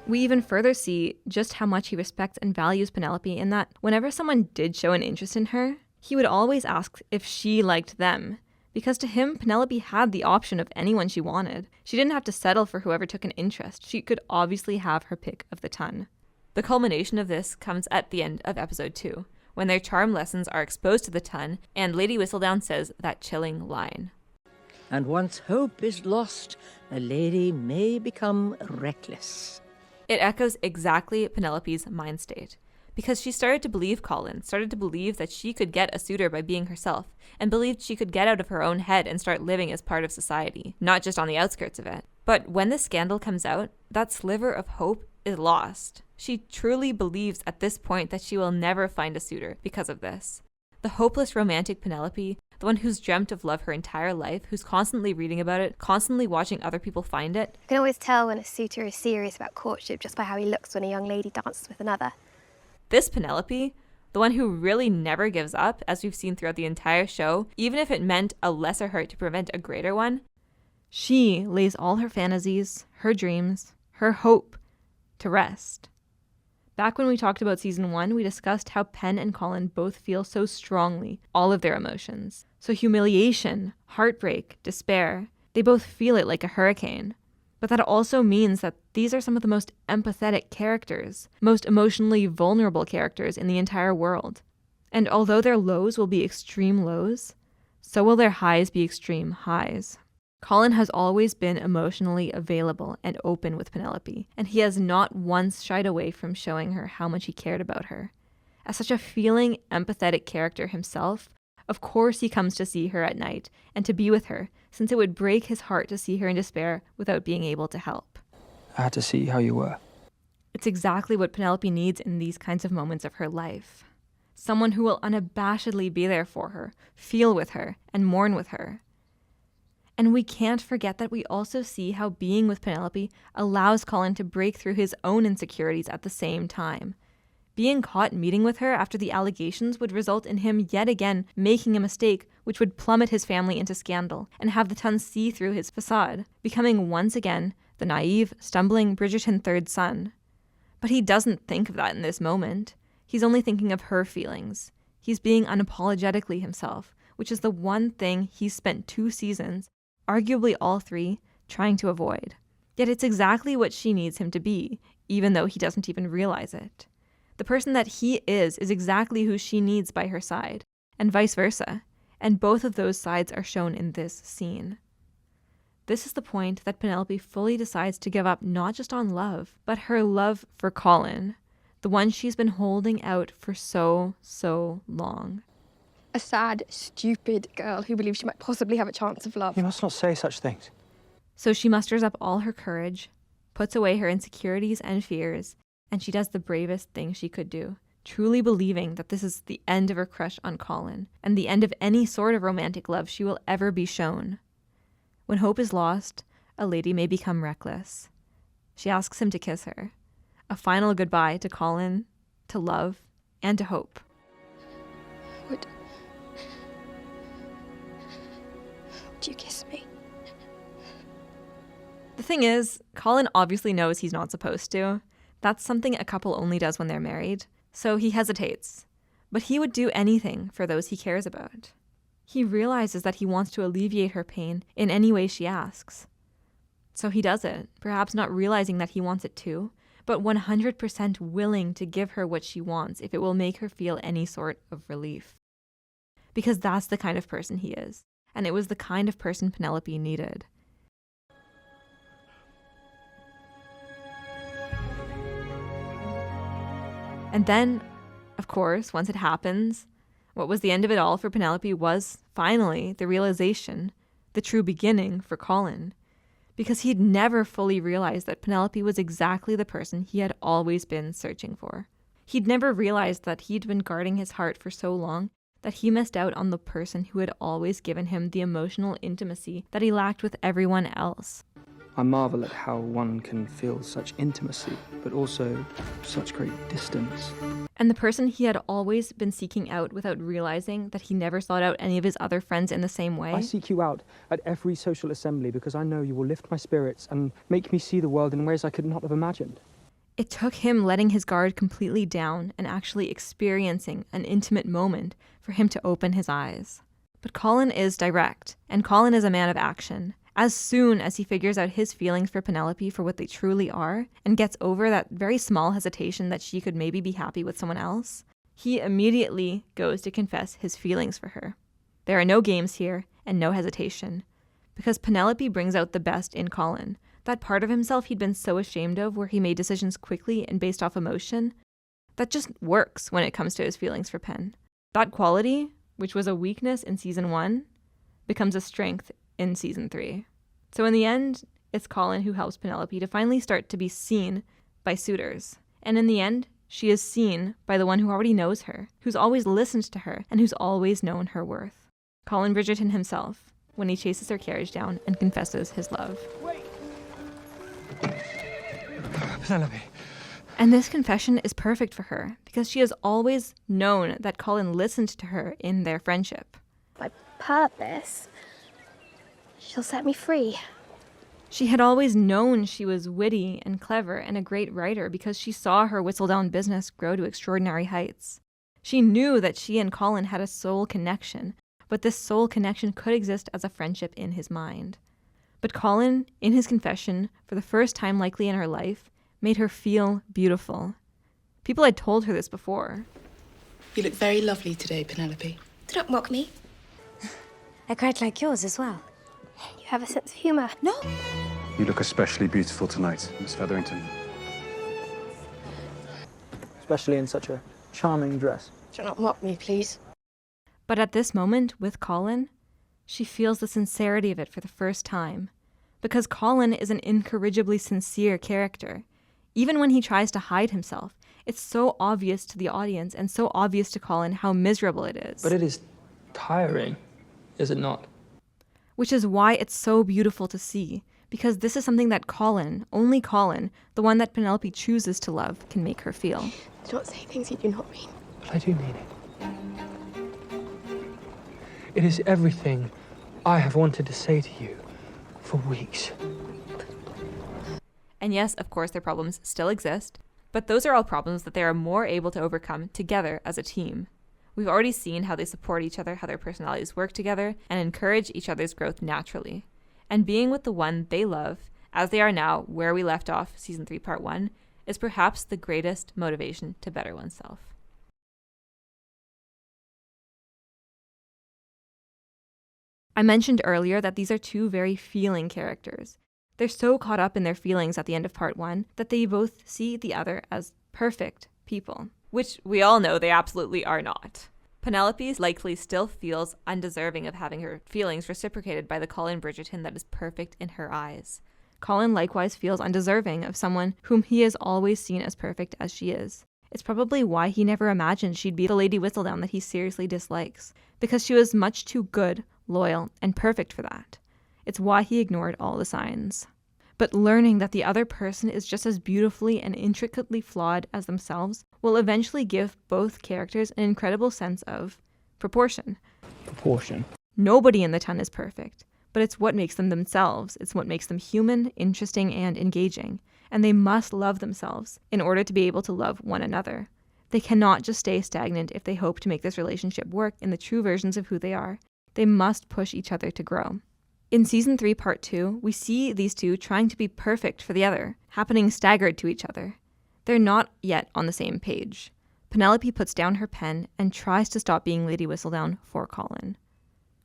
We even further see just how much he respects and values Penelope in that whenever someone did show an interest in her, he would always ask if she liked them. Because to him, Penelope had the option of anyone she wanted. She didn't have to settle for whoever took an interest. She could obviously have her pick of the ton. The culmination of this comes at the end of episode 2, when their charm lessons are exposed to the ton, and Lady Whistledown says that chilling line. And once hope is lost, a lady may become reckless. It echoes exactly Penelope's mind state. Because she started to believe Colin, started to believe that she could get a suitor by being herself, and believed she could get out of her own head and start living as part of society, not just on the outskirts of it. But when the scandal comes out, that sliver of hope is lost. She truly believes at this point that she will never find a suitor because of this. The hopeless romantic Penelope, the one who's dreamt of love her entire life, who's constantly reading about it, constantly watching other people find it. You can always tell when a suitor is serious about courtship just by how he looks when a young lady dances with another. This Penelope, the one who really never gives up, as we've seen throughout the entire show, even if it meant a lesser hurt to prevent a greater one, she lays all her fantasies, her dreams, her hope to rest. Back when we talked about season 1, we discussed how Pen and Colin both feel so strongly all of their emotions. So humiliation, heartbreak, despair, they both feel it like a hurricane. But that also means that these are some of the most empathetic characters, most emotionally vulnerable characters in the entire world. And although their lows will be extreme lows, so will their highs be extreme highs. Colin has always been emotionally available and open with Penelope, and he has not once shied away from showing her how much he cared about her. As such a feeling, empathetic character himself, of course he comes to see her at night and to be with her, since it would break his heart to see her in despair without being able to help. I had to see how you were. It's exactly what Penelope needs in these kinds of moments of her life. Someone who will unabashedly be there for her, feel with her, and mourn with her. And we can't forget that we also see how being with Penelope allows Colin to break through his own insecurities at the same time. Being caught meeting with her after the allegations would result in him yet again making a mistake which would plummet his family into scandal and have the Tun see through his facade, becoming once again the naive, stumbling Bridgerton third son. But he doesn't think of that in this moment. He's only thinking of her feelings. He's being unapologetically himself, which is the one thing he's spent 2 seasons, arguably all 3, trying to avoid. Yet it's exactly what she needs him to be, even though he doesn't even realize it. The person that he is exactly who she needs by her side, and vice versa, and both of those sides are shown in this scene. This is the point that Penelope fully decides to give up not just on love, but her love for Colin, the one she's been holding out for so long. A sad, stupid girl who believes she might possibly have a chance of love. You must not say such things. So she musters up all her courage, puts away her insecurities and fears, and she does the bravest thing she could do, truly believing that this is the end of her crush on Colin, and the end of any sort of romantic love she will ever be shown. When hope is lost, a lady may become reckless. She asks him to kiss her. A final goodbye to Colin, to love, and to hope. Would you kiss me? The thing is, Colin obviously knows he's not supposed to. That's something a couple only does when they're married. So he hesitates. But he would do anything for those he cares about. He realizes that he wants to alleviate her pain in any way she asks. So he does it, perhaps not realizing that he wants it too, but 100% willing to give her what she wants if it will make her feel any sort of relief. Because that's the kind of person he is, and it was the kind of person Penelope needed. And then, of course, once it happens, what was the end of it all for Penelope was, finally, the realization, the true beginning for Colin. Because he'd never fully realized that Penelope was exactly the person he had always been searching for. He'd never realized that he'd been guarding his heart for so long that he missed out on the person who had always given him the emotional intimacy that he lacked with everyone else. I marvel at how one can feel such intimacy, but also such great distance. And the person he had always been seeking out without realizing that he never sought out any of his other friends in the same way. I seek you out at every social assembly because I know you will lift my spirits and make me see the world in ways I could not have imagined. It took him letting his guard completely down and actually experiencing an intimate moment for him to open his eyes. But Colin is direct, and Colin is a man of action. As soon as he figures out his feelings for Penelope for what they truly are, and gets over that very small hesitation that she could maybe be happy with someone else, he immediately goes to confess his feelings for her. There are no games here, and no hesitation. Because Penelope brings out the best in Colin. That part of himself he'd been so ashamed of, where he made decisions quickly and based off emotion, that just works when it comes to his feelings for Pen. That quality, which was a weakness in season 1, becomes a strength in season 3. So in the end, it's Colin who helps Penelope to finally start to be seen by suitors. And in the end, she is seen by the one who already knows her, who's always listened to her, and who's always known her worth. Colin Bridgerton himself, when he chases her carriage down and confesses his love. Penelope. And this confession is perfect for her, because she has always known that Colin listened to her in their friendship. By purpose, she'll set me free. She had always known she was witty and clever and a great writer because she saw her Whistledown business grow to extraordinary heights. She knew that she and Colin had a soul connection, but this soul connection could exist as a friendship in his mind. But Colin, in his confession, for the first time likely in her life, made her feel beautiful. People had told her this before. You look very lovely today, Penelope. Do not mock me. I quite like yours as well. You have a sense of humour. No. You look especially beautiful tonight, Miss Featherington. Especially in such a charming dress. Do not mock me, please. But at this moment, with Colin, she feels the sincerity of it for the first time. Because Colin is an incorrigibly sincere character. Even when he tries to hide himself, it's so obvious to the audience and so obvious to Colin how miserable it is. But it is tiring, is it not? Which is why it's so beautiful to see, because this is something that Colin, only Colin, the one that Penelope chooses to love, can make her feel. Do not say things you do not mean. But I do mean it. It is everything I have wanted to say to you for weeks. And yes, of course, their problems still exist, but those are all problems that they are more able to overcome together as a team. We've already seen how they support each other, how their personalities work together, and encourage each other's growth naturally. And being with the one they love, as they are now, where we left off Season 3, Part 1, is perhaps the greatest motivation to better oneself. I mentioned earlier that these are two very feeling characters. They're so caught up in their feelings at the end of Part 1 that they both see the other as perfect people. Which we all know they absolutely are not. Penelope likely still feels undeserving of having her feelings reciprocated by the Colin Bridgerton that is perfect in her eyes. Colin likewise feels undeserving of someone whom he has always seen as perfect as she is. It's probably why he never imagined she'd be the Lady Whistledown that he seriously dislikes, because she was much too good, loyal, and perfect for that. It's why he ignored all the signs. But learning that the other person is just as beautifully and intricately flawed as themselves will eventually give both characters an incredible sense of proportion. Proportion. Nobody in the ton is perfect, but it's what makes them themselves. It's what makes them human, interesting, and engaging. And they must love themselves in order to be able to love one another. They cannot just stay stagnant if they hope to make this relationship work in the true versions of who they are. They must push each other to grow. In Season 3, Part 2, we see these two trying to be perfect for the other, happening staggered to each other. They're not yet on the same page. Penelope puts down her pen and tries to stop being Lady Whistledown for Colin.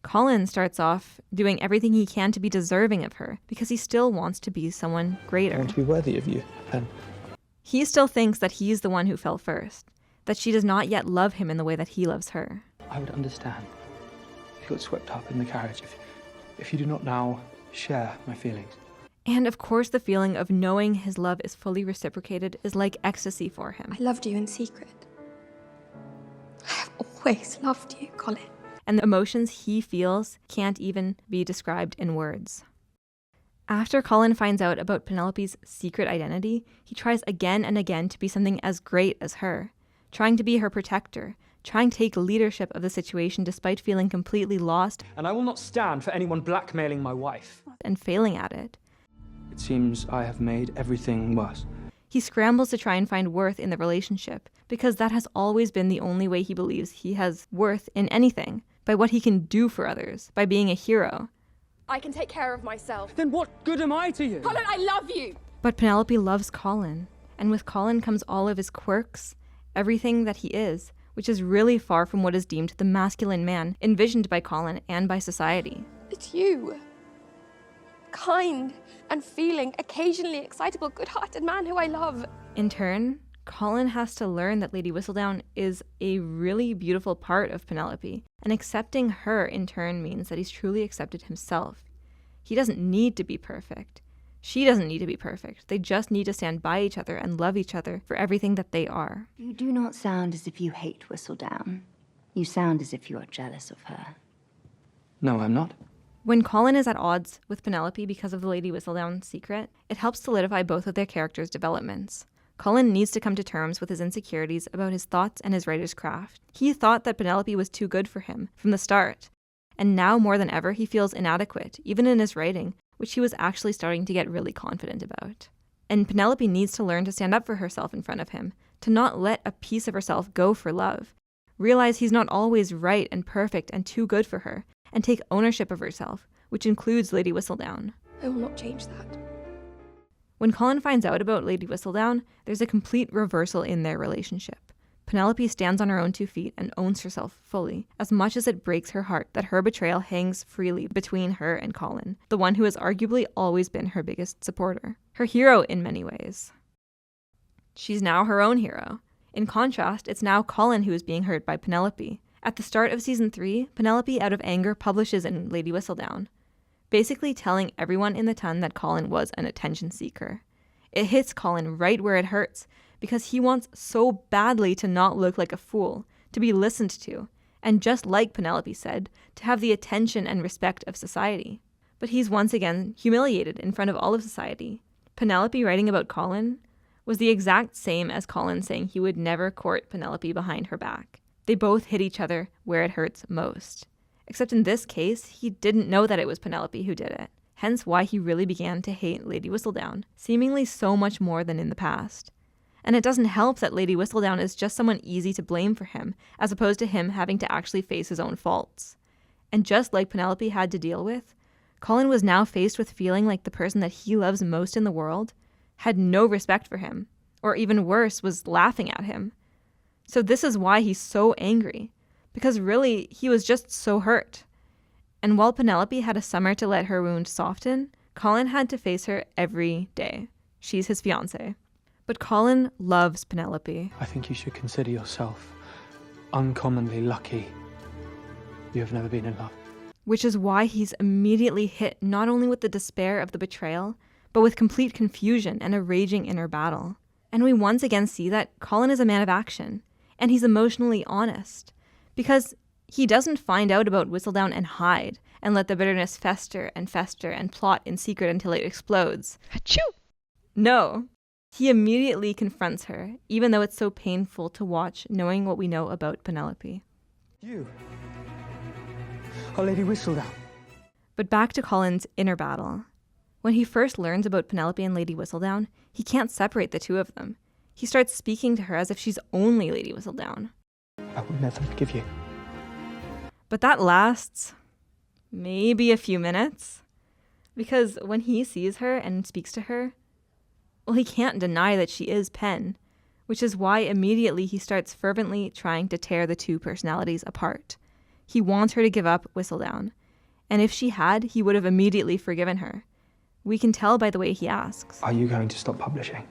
Colin starts off doing everything he can to be deserving of her because he still wants to be someone greater. I want to be worthy of you, Pen. He still thinks that he's the one who fell first, that she does not yet love him in the way that he loves her. I would understand if you got swept up in the carriage, if you do not now share my feelings. And of course, the feeling of knowing his love is fully reciprocated is like ecstasy for him. I loved you in secret. I have always loved you, Colin. And the emotions he feels can't even be described in words. After Colin finds out about Penelope's secret identity, he tries again and again to be something as great as her, trying to be her protector, trying to take leadership of the situation despite feeling completely lost. And I will not stand for anyone blackmailing my wife. And failing at it. It seems I have made everything worse. He scrambles to try and find worth in the relationship, because that has always been the only way he believes he has worth in anything, by what he can do for others, by being a hero. I can take care of myself. Then what good am I to you? Colin, I love you! But Penelope loves Colin, and with Colin comes all of his quirks, everything that he is, which is really far from what is deemed the masculine man envisioned by Colin and by society. It's you. Kind and feeling, occasionally excitable, good-hearted man who I love. In turn, Colin has to learn that Lady Whistledown is a really beautiful part of Penelope, and accepting her in turn means that he's truly accepted himself. He doesn't need to be perfect. She doesn't need to be perfect. They just need to stand by each other and love each other for everything that they are. You do not sound as if you hate Whistledown. You sound as if you are jealous of her. No, I'm not. When Colin is at odds with Penelope because of the Lady Whistledown secret, it helps solidify both of their characters' developments. Colin needs to come to terms with his insecurities about his thoughts and his writer's craft. He thought that Penelope was too good for him from the start, and now more than ever he feels inadequate, even in his writing, which he was actually starting to get really confident about. And Penelope needs to learn to stand up for herself in front of him, to not let a piece of herself go for love, realize he's not always right and perfect and too good for her, and take ownership of herself, which includes Lady Whistledown. I will not change that. When Colin finds out about Lady Whistledown, there's a complete reversal in their relationship. Penelope stands on her own 2 feet and owns herself fully, as much as it breaks her heart that her betrayal hangs freely between her and Colin, the one who has arguably always been her biggest supporter. Her hero in many ways. She's now her own hero. In contrast, it's now Colin who is being hurt by Penelope. At the start of season 3, Penelope, out of anger, publishes in Lady Whistledown, basically telling everyone in the ton that Colin was an attention seeker. It hits Colin right where it hurts, because he wants so badly to not look like a fool, to be listened to, and just like Penelope said, to have the attention and respect of society. But he's once again humiliated in front of all of society. Penelope writing about Colin was the exact same as Colin saying he would never court Penelope behind her back. They both hit each other where it hurts most. Except in this case, he didn't know that it was Penelope who did it. Hence why he really began to hate Lady Whistledown, seemingly so much more than in the past. And it doesn't help that Lady Whistledown is just someone easy to blame for him, as opposed to him having to actually face his own faults. And just like Penelope had to deal with, Colin was now faced with feeling like the person that he loves most in the world had no respect for him, or even worse, was laughing at him. So this is why he's so angry, because really, he was just so hurt. And while Penelope had a summer to let her wound soften, Colin had to face her every day. She's his fiancée. But Colin loves Penelope. I think you should consider yourself uncommonly lucky. You have never been in love. Which is why he's immediately hit not only with the despair of the betrayal, but with complete confusion and a raging inner battle. And we once again see that Colin is a man of action, and he's emotionally honest, because he doesn't find out about Whistledown and hide, and let the bitterness fester and plot in secret until it explodes. Achoo! No. He immediately confronts her, even though it's so painful to watch, knowing what we know about Penelope. You are Lady Whistledown. But back to Colin's inner battle. When he first learns about Penelope and Lady Whistledown, he can't separate the two of them. He starts speaking to her as if she's only Lady Whistledown. I will never forgive you. But that lasts maybe a few minutes, because when he sees her and speaks to her, well, he can't deny that she is Pen, which is why immediately he starts fervently trying to tear the two personalities apart. He wants her to give up Whistledown, and if she had, he would have immediately forgiven her. We can tell by the way he asks. Are you going to stop publishing?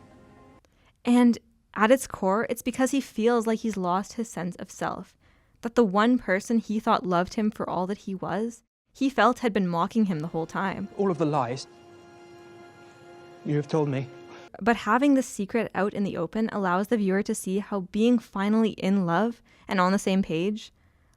And at its core, it's because he feels like he's lost his sense of self, that the one person he thought loved him for all that he was, he felt had been mocking him the whole time. All of the lies you have told me. But having this secret out in the open allows the viewer to see how being finally in love and on the same page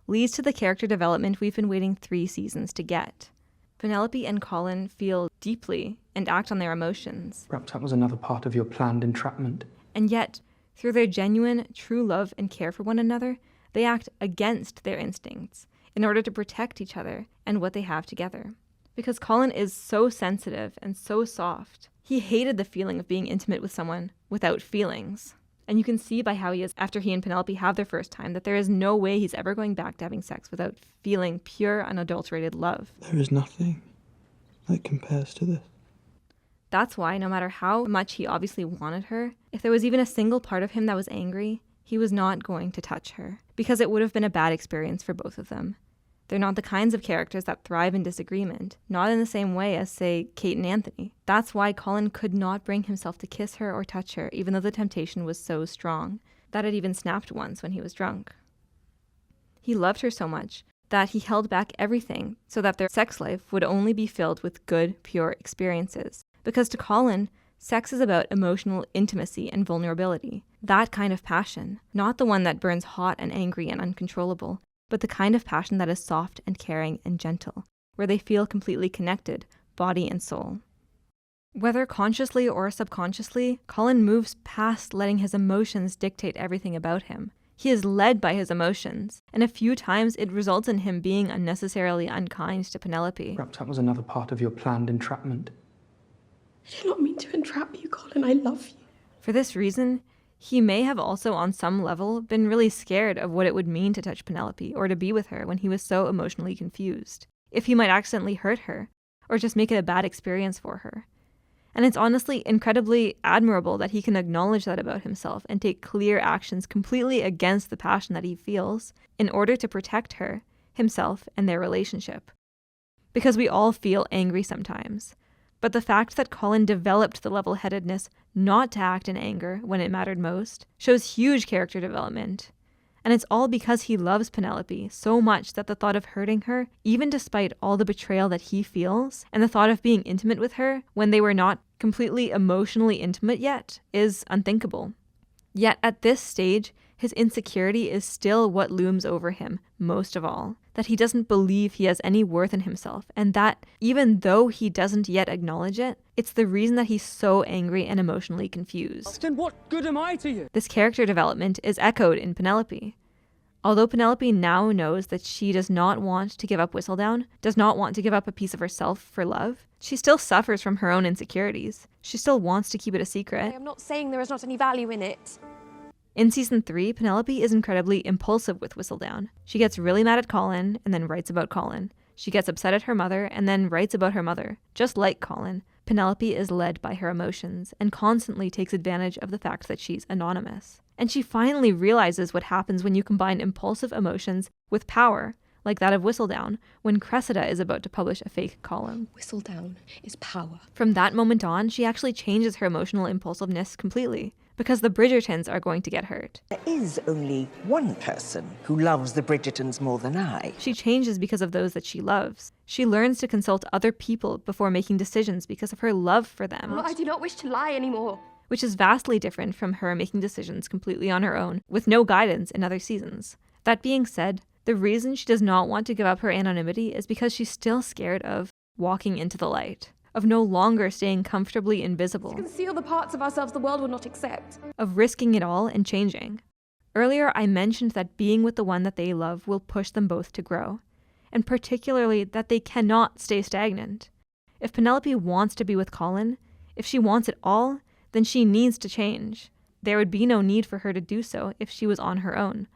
leads to the character development we've been waiting 3 seasons to get. Penelope and Colin feel deeply and act on their emotions. Perhaps that was another part of your planned entrapment. And yet, through their genuine, true love and care for one another, they act against their instincts in order to protect each other and what they have together. Because Colin is so sensitive and so soft, he hated the feeling of being intimate with someone without feelings. And you can see by how he is after he and Penelope have their first time that there is no way he's ever going back to having sex without feeling pure, unadulterated love. There is nothing that compares to this. That's why, no matter how much he obviously wanted her, if there was even a single part of him that was angry, he was not going to touch her, because it would have been a bad experience for both of them. They're not the kinds of characters that thrive in disagreement, not in the same way as, say, Kate and Anthony. That's why Colin could not bring himself to kiss her or touch her, even though the temptation was so strong that it even snapped once when he was drunk. He loved her so much that he held back everything so that their sex life would only be filled with good, pure experiences. Because to Colin, sex is about emotional intimacy and vulnerability. That kind of passion, not the one that burns hot and angry and uncontrollable, but the kind of passion that is soft and caring and gentle, where they feel completely connected, body and soul. Whether consciously or subconsciously, Colin moves past letting his emotions dictate everything about him. He is led by his emotions, and a few times it results in him being unnecessarily unkind to Penelope. Perhaps that was another part of your planned entrapment. I do not mean to entrap you, Colin. I love you. For this reason, he may have also on some level been really scared of what it would mean to touch Penelope or to be with her when he was so emotionally confused. If he might accidentally hurt her, or just make it a bad experience for her. And it's honestly incredibly admirable that he can acknowledge that about himself and take clear actions completely against the passion that he feels in order to protect her, himself, and their relationship. Because we all feel angry sometimes. But the fact that Colin developed the level-headedness not to act in anger when it mattered most shows huge character development. And it's all because he loves Penelope so much that the thought of hurting her, even despite all the betrayal that he feels, and the thought of being intimate with her when they were not completely emotionally intimate yet, is unthinkable. Yet at this stage, his insecurity is still what looms over him most of all. That he doesn't believe he has any worth in himself, and that, even though he doesn't yet acknowledge it, it's the reason that he's so angry and emotionally confused. Then what good am I to you? This character development is echoed in Penelope. Although Penelope now knows that she does not want to give up Whistledown, does not want to give up a piece of herself for love, she still suffers from her own insecurities. She still wants to keep it a secret. I am not saying there is not any value in it. In season 3, Penelope is incredibly impulsive with Whistledown. She gets really mad at Colin and then writes about Colin. She gets upset at her mother and then writes about her mother. Just like Colin, Penelope is led by her emotions and constantly takes advantage of the fact that she's anonymous. And she finally realizes what happens when you combine impulsive emotions with power, like that of Whistledown, when Cressida is about to publish a fake column. Whistledown is power. From that moment on, she actually changes her emotional impulsiveness completely, because the Bridgertons are going to get hurt. There is only one person who loves the Bridgertons more than I. She changes because of those that she loves. She learns to consult other people before making decisions because of her love for them. I do not wish to lie anymore. Which is vastly different from her making decisions completely on her own, with no guidance in other seasons. That being said, the reason she does not want to give up her anonymity is because she's still scared of walking into the light, of no longer staying comfortably invisible, To conceal the parts of ourselves the world will not accept. of risking it all and changing. Earlier, I mentioned that being with the one that they love will push them both to grow, and particularly that they cannot stay stagnant. If Penelope wants to be with Colin, if she wants it all, then she needs to change. There would be no need for her to do so if she was on her own.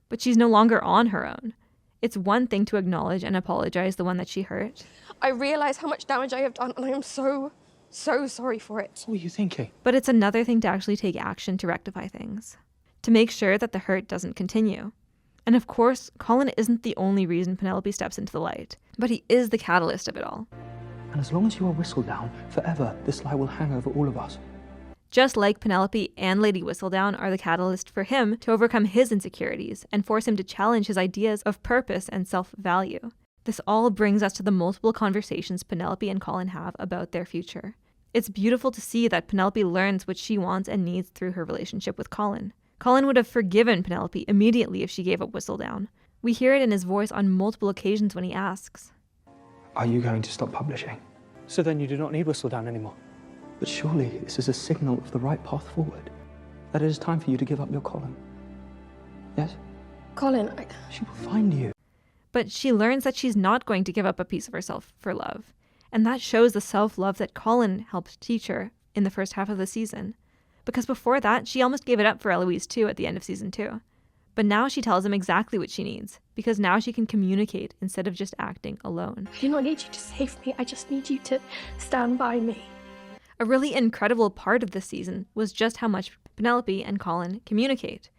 But she's no longer on her own. It's one thing to acknowledge and apologize the one that she hurt. I realize how much damage I have done, and I am so so sorry for it. What were you thinking? But it's another thing to actually take action to rectify things, to make sure that the hurt doesn't continue. And of course, Colin isn't the only reason Penelope steps into the light, but he is the catalyst of it all. And as long as you are Whistledown, forever this light will hang over all of us. Just like Penelope and Lady Whistledown are the catalyst for him to overcome his insecurities and force him to challenge his ideas of purpose and self-value. This all brings us to the multiple conversations Penelope and Colin have about their future. It's beautiful to see that Penelope learns what she wants and needs through her relationship with Colin. Colin would have forgiven Penelope immediately if she gave up Whistledown. We hear it in his voice on multiple occasions when he asks, Are you going to stop publishing? So then you do not need Whistledown anymore. But surely this is a signal of the right path forward. That it is time for you to give up your Colin. Yes? Colin, She will find you. but she learns that she's not going to give up a piece of herself for love. And that shows the self-love that Colin helped teach her in the first half of the season. Because before that, she almost gave it up for Eloise too at the end of season 2. But now she tells him exactly what she needs, because now she can communicate instead of just acting alone. I do not need you to save me. I just need you to stand by me. A really incredible part of this season was just how much Penelope and Colin communicate.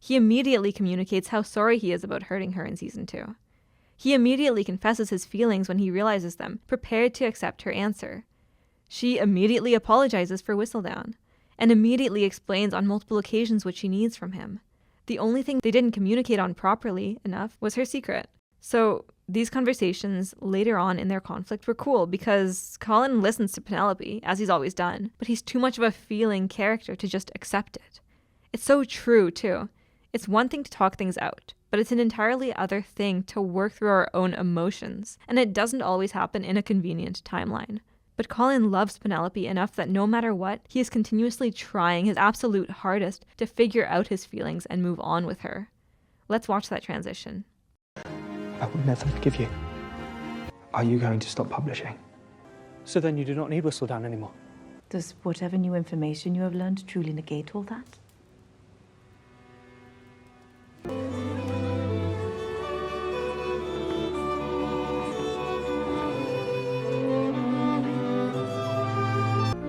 He immediately communicates how sorry he is about hurting her in season 2. He immediately confesses his feelings when he realizes them, prepared to accept her answer. She immediately apologizes for Whistledown, and immediately explains on multiple occasions what she needs from him. The only thing they didn't communicate on properly enough was her secret. So these conversations later on in their conflict were cool because Colin listens to Penelope, as he's always done, but he's too much of a feeling character to just accept it. It's so true, too. It's one thing to talk things out, but it's an entirely other thing to work through our own emotions, and it doesn't always happen in a convenient timeline. But Colin loves Penelope enough that no matter what, he is continuously trying his absolute hardest to figure out his feelings and move on with her. Let's watch that transition. I will never forgive you. Are you going to stop publishing? So then you do not need Whistledown anymore. Does whatever new information you have learned truly negate all that?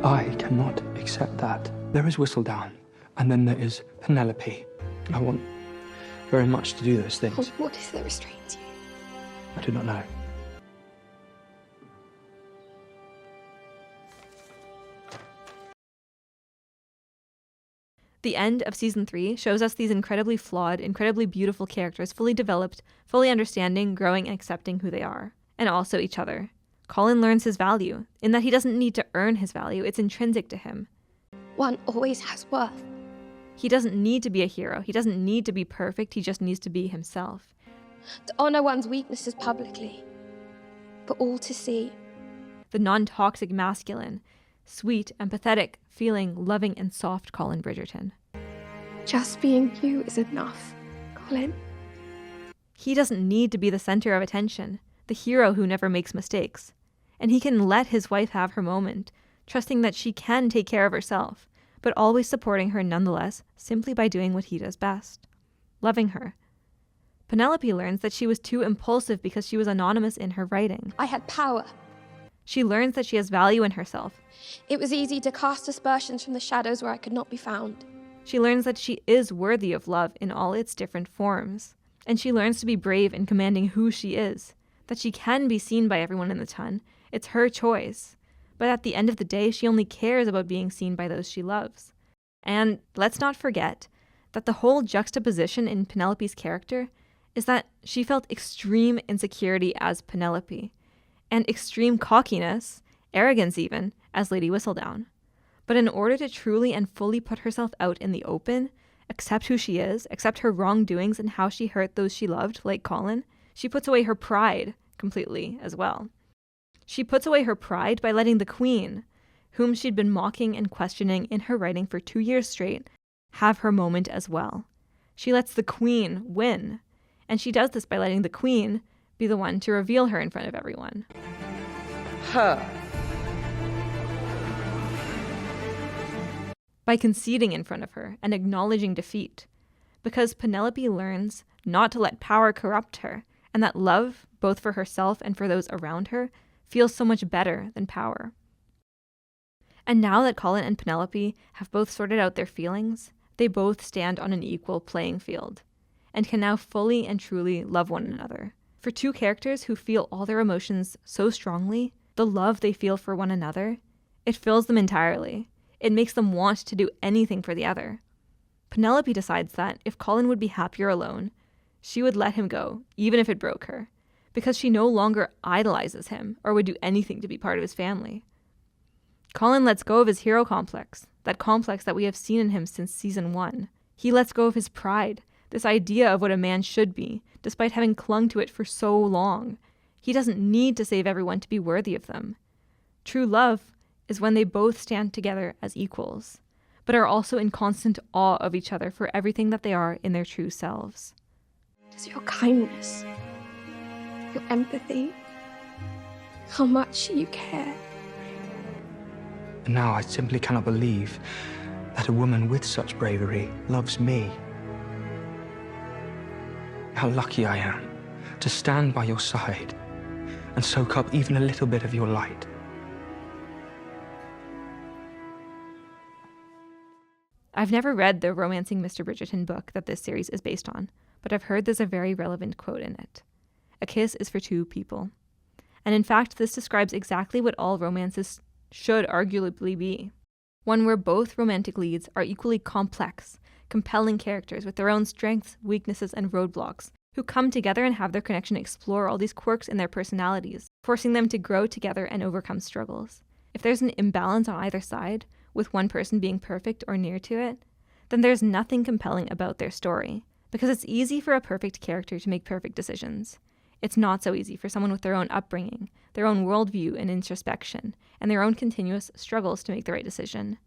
I cannot accept that. There is Whistledown, and then there is Penelope. I want very much to do those things. Oh, what is that restrains you? I do not know. The end of season 3 shows us these incredibly flawed, incredibly beautiful characters fully developed, fully understanding, growing, and accepting who they are, and also each other. Colin learns his value, in that he doesn't need to earn his value, it's intrinsic to him. One always has worth. He doesn't need to be a hero, he doesn't need to be perfect, he just needs to be himself. To honor one's weaknesses publicly, for all to see. The non-toxic masculine, sweet, empathetic, feeling, loving, and soft Colin Bridgerton. Just being you is enough, Colin. He doesn't need to be the center of attention, the hero who never makes mistakes. And he can let his wife have her moment, trusting that she can take care of herself, but always supporting her nonetheless, simply by doing what he does best. Loving her. Penelope learns that she was too impulsive because she was anonymous in her writing. I had power. She learns that she has value in herself. It was easy to cast aspersions from the shadows where I could not be found. She learns that she is worthy of love in all its different forms. And she learns to be brave in commanding who she is, that she can be seen by everyone in the ton. It's her choice. But at the end of the day, she only cares about being seen by those she loves. And let's not forget that the whole juxtaposition in Penelope's character is that she felt extreme insecurity as Penelope, and extreme cockiness, arrogance even, as Lady Whistledown. But in order to truly and fully put herself out in the open, accept who she is, accept her wrongdoings and how she hurt those she loved, like Colin, she puts away her pride completely as well. She puts away her pride by letting the Queen, whom she'd been mocking and questioning in her writing for 2 years straight, have her moment as well. She lets the Queen win, and she does this by letting the Queen be the one to reveal her in front of everyone. Her. By conceding in front of her and acknowledging defeat. Because Penelope learns not to let power corrupt her, and that love, both for herself and for those around her, feels so much better than power. And now that Colin and Penelope have both sorted out their feelings, they both stand on an equal playing field and can now fully and truly love one another. For two characters who feel all their emotions so strongly, the love they feel for one another, it fills them entirely. It makes them want to do anything for the other. Penelope decides that if Colin would be happier alone, she would let him go, even if it broke her, because she no longer idolizes him or would do anything to be part of his family. Colin lets go of his hero complex, that complex that we have seen in him since season 1. He lets go of his pride, this idea of what a man should be, despite having clung to it for so long. He doesn't need to save everyone to be worthy of them. True love is when they both stand together as equals, but are also in constant awe of each other for everything that they are in their true selves. It's your kindness, your empathy, how much you care. And now I simply cannot believe that a woman with such bravery loves me. How lucky I am to stand by your side and soak up even a little bit of your light. I've never read the Romancing Mr. Bridgerton book that this series is based on, but I've heard there's a very relevant quote in it. A kiss is for two people. And in fact, this describes exactly what all romances should arguably be. One where both romantic leads are equally complex, compelling characters with their own strengths, weaknesses, and roadblocks, who come together and have their connection explore all these quirks in their personalities, forcing them to grow together and overcome struggles. If there's an imbalance on either side, with one person being perfect or near to it, then there's nothing compelling about their story. Because it's easy for a perfect character to make perfect decisions. It's not so easy for someone with their own upbringing, their own worldview and introspection, and their own continuous struggles to make the right decision.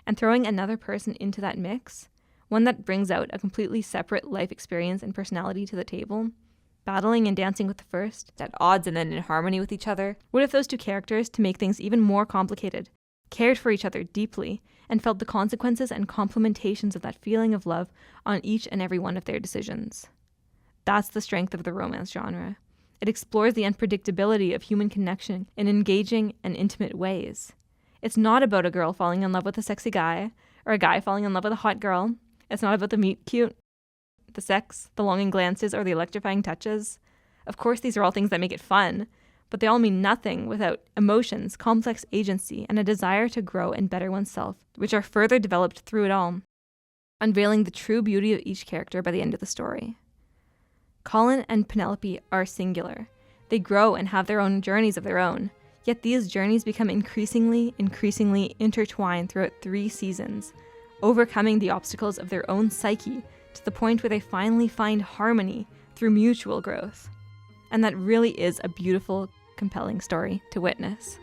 And throwing another person into that mix, one that brings out a completely separate life experience and personality to the table, battling and dancing with the first, at odds and then in harmony with each other, what if those two characters, to make things even more complicated, cared for each other deeply, and felt the consequences and complementations of that feeling of love on each and every one of their decisions? That's the strength of the romance genre. It explores the unpredictability of human connection in engaging and intimate ways. It's not about a girl falling in love with a sexy guy, or a guy falling in love with a hot girl. It's not about the meet cute, the sex, the longing glances, or the electrifying touches. Of course, these are all things that make it fun, but they all mean nothing without emotions, complex agency, and a desire to grow and better oneself, which are further developed through it all, unveiling the true beauty of each character by the end of the story. Colin and Penelope are singular. They grow and have their own journeys of their own, yet these journeys become increasingly intertwined throughout 3 seasons, overcoming the obstacles of their own psyche to the point where they finally find harmony through mutual growth. And that really is a beautiful, compelling story to witness.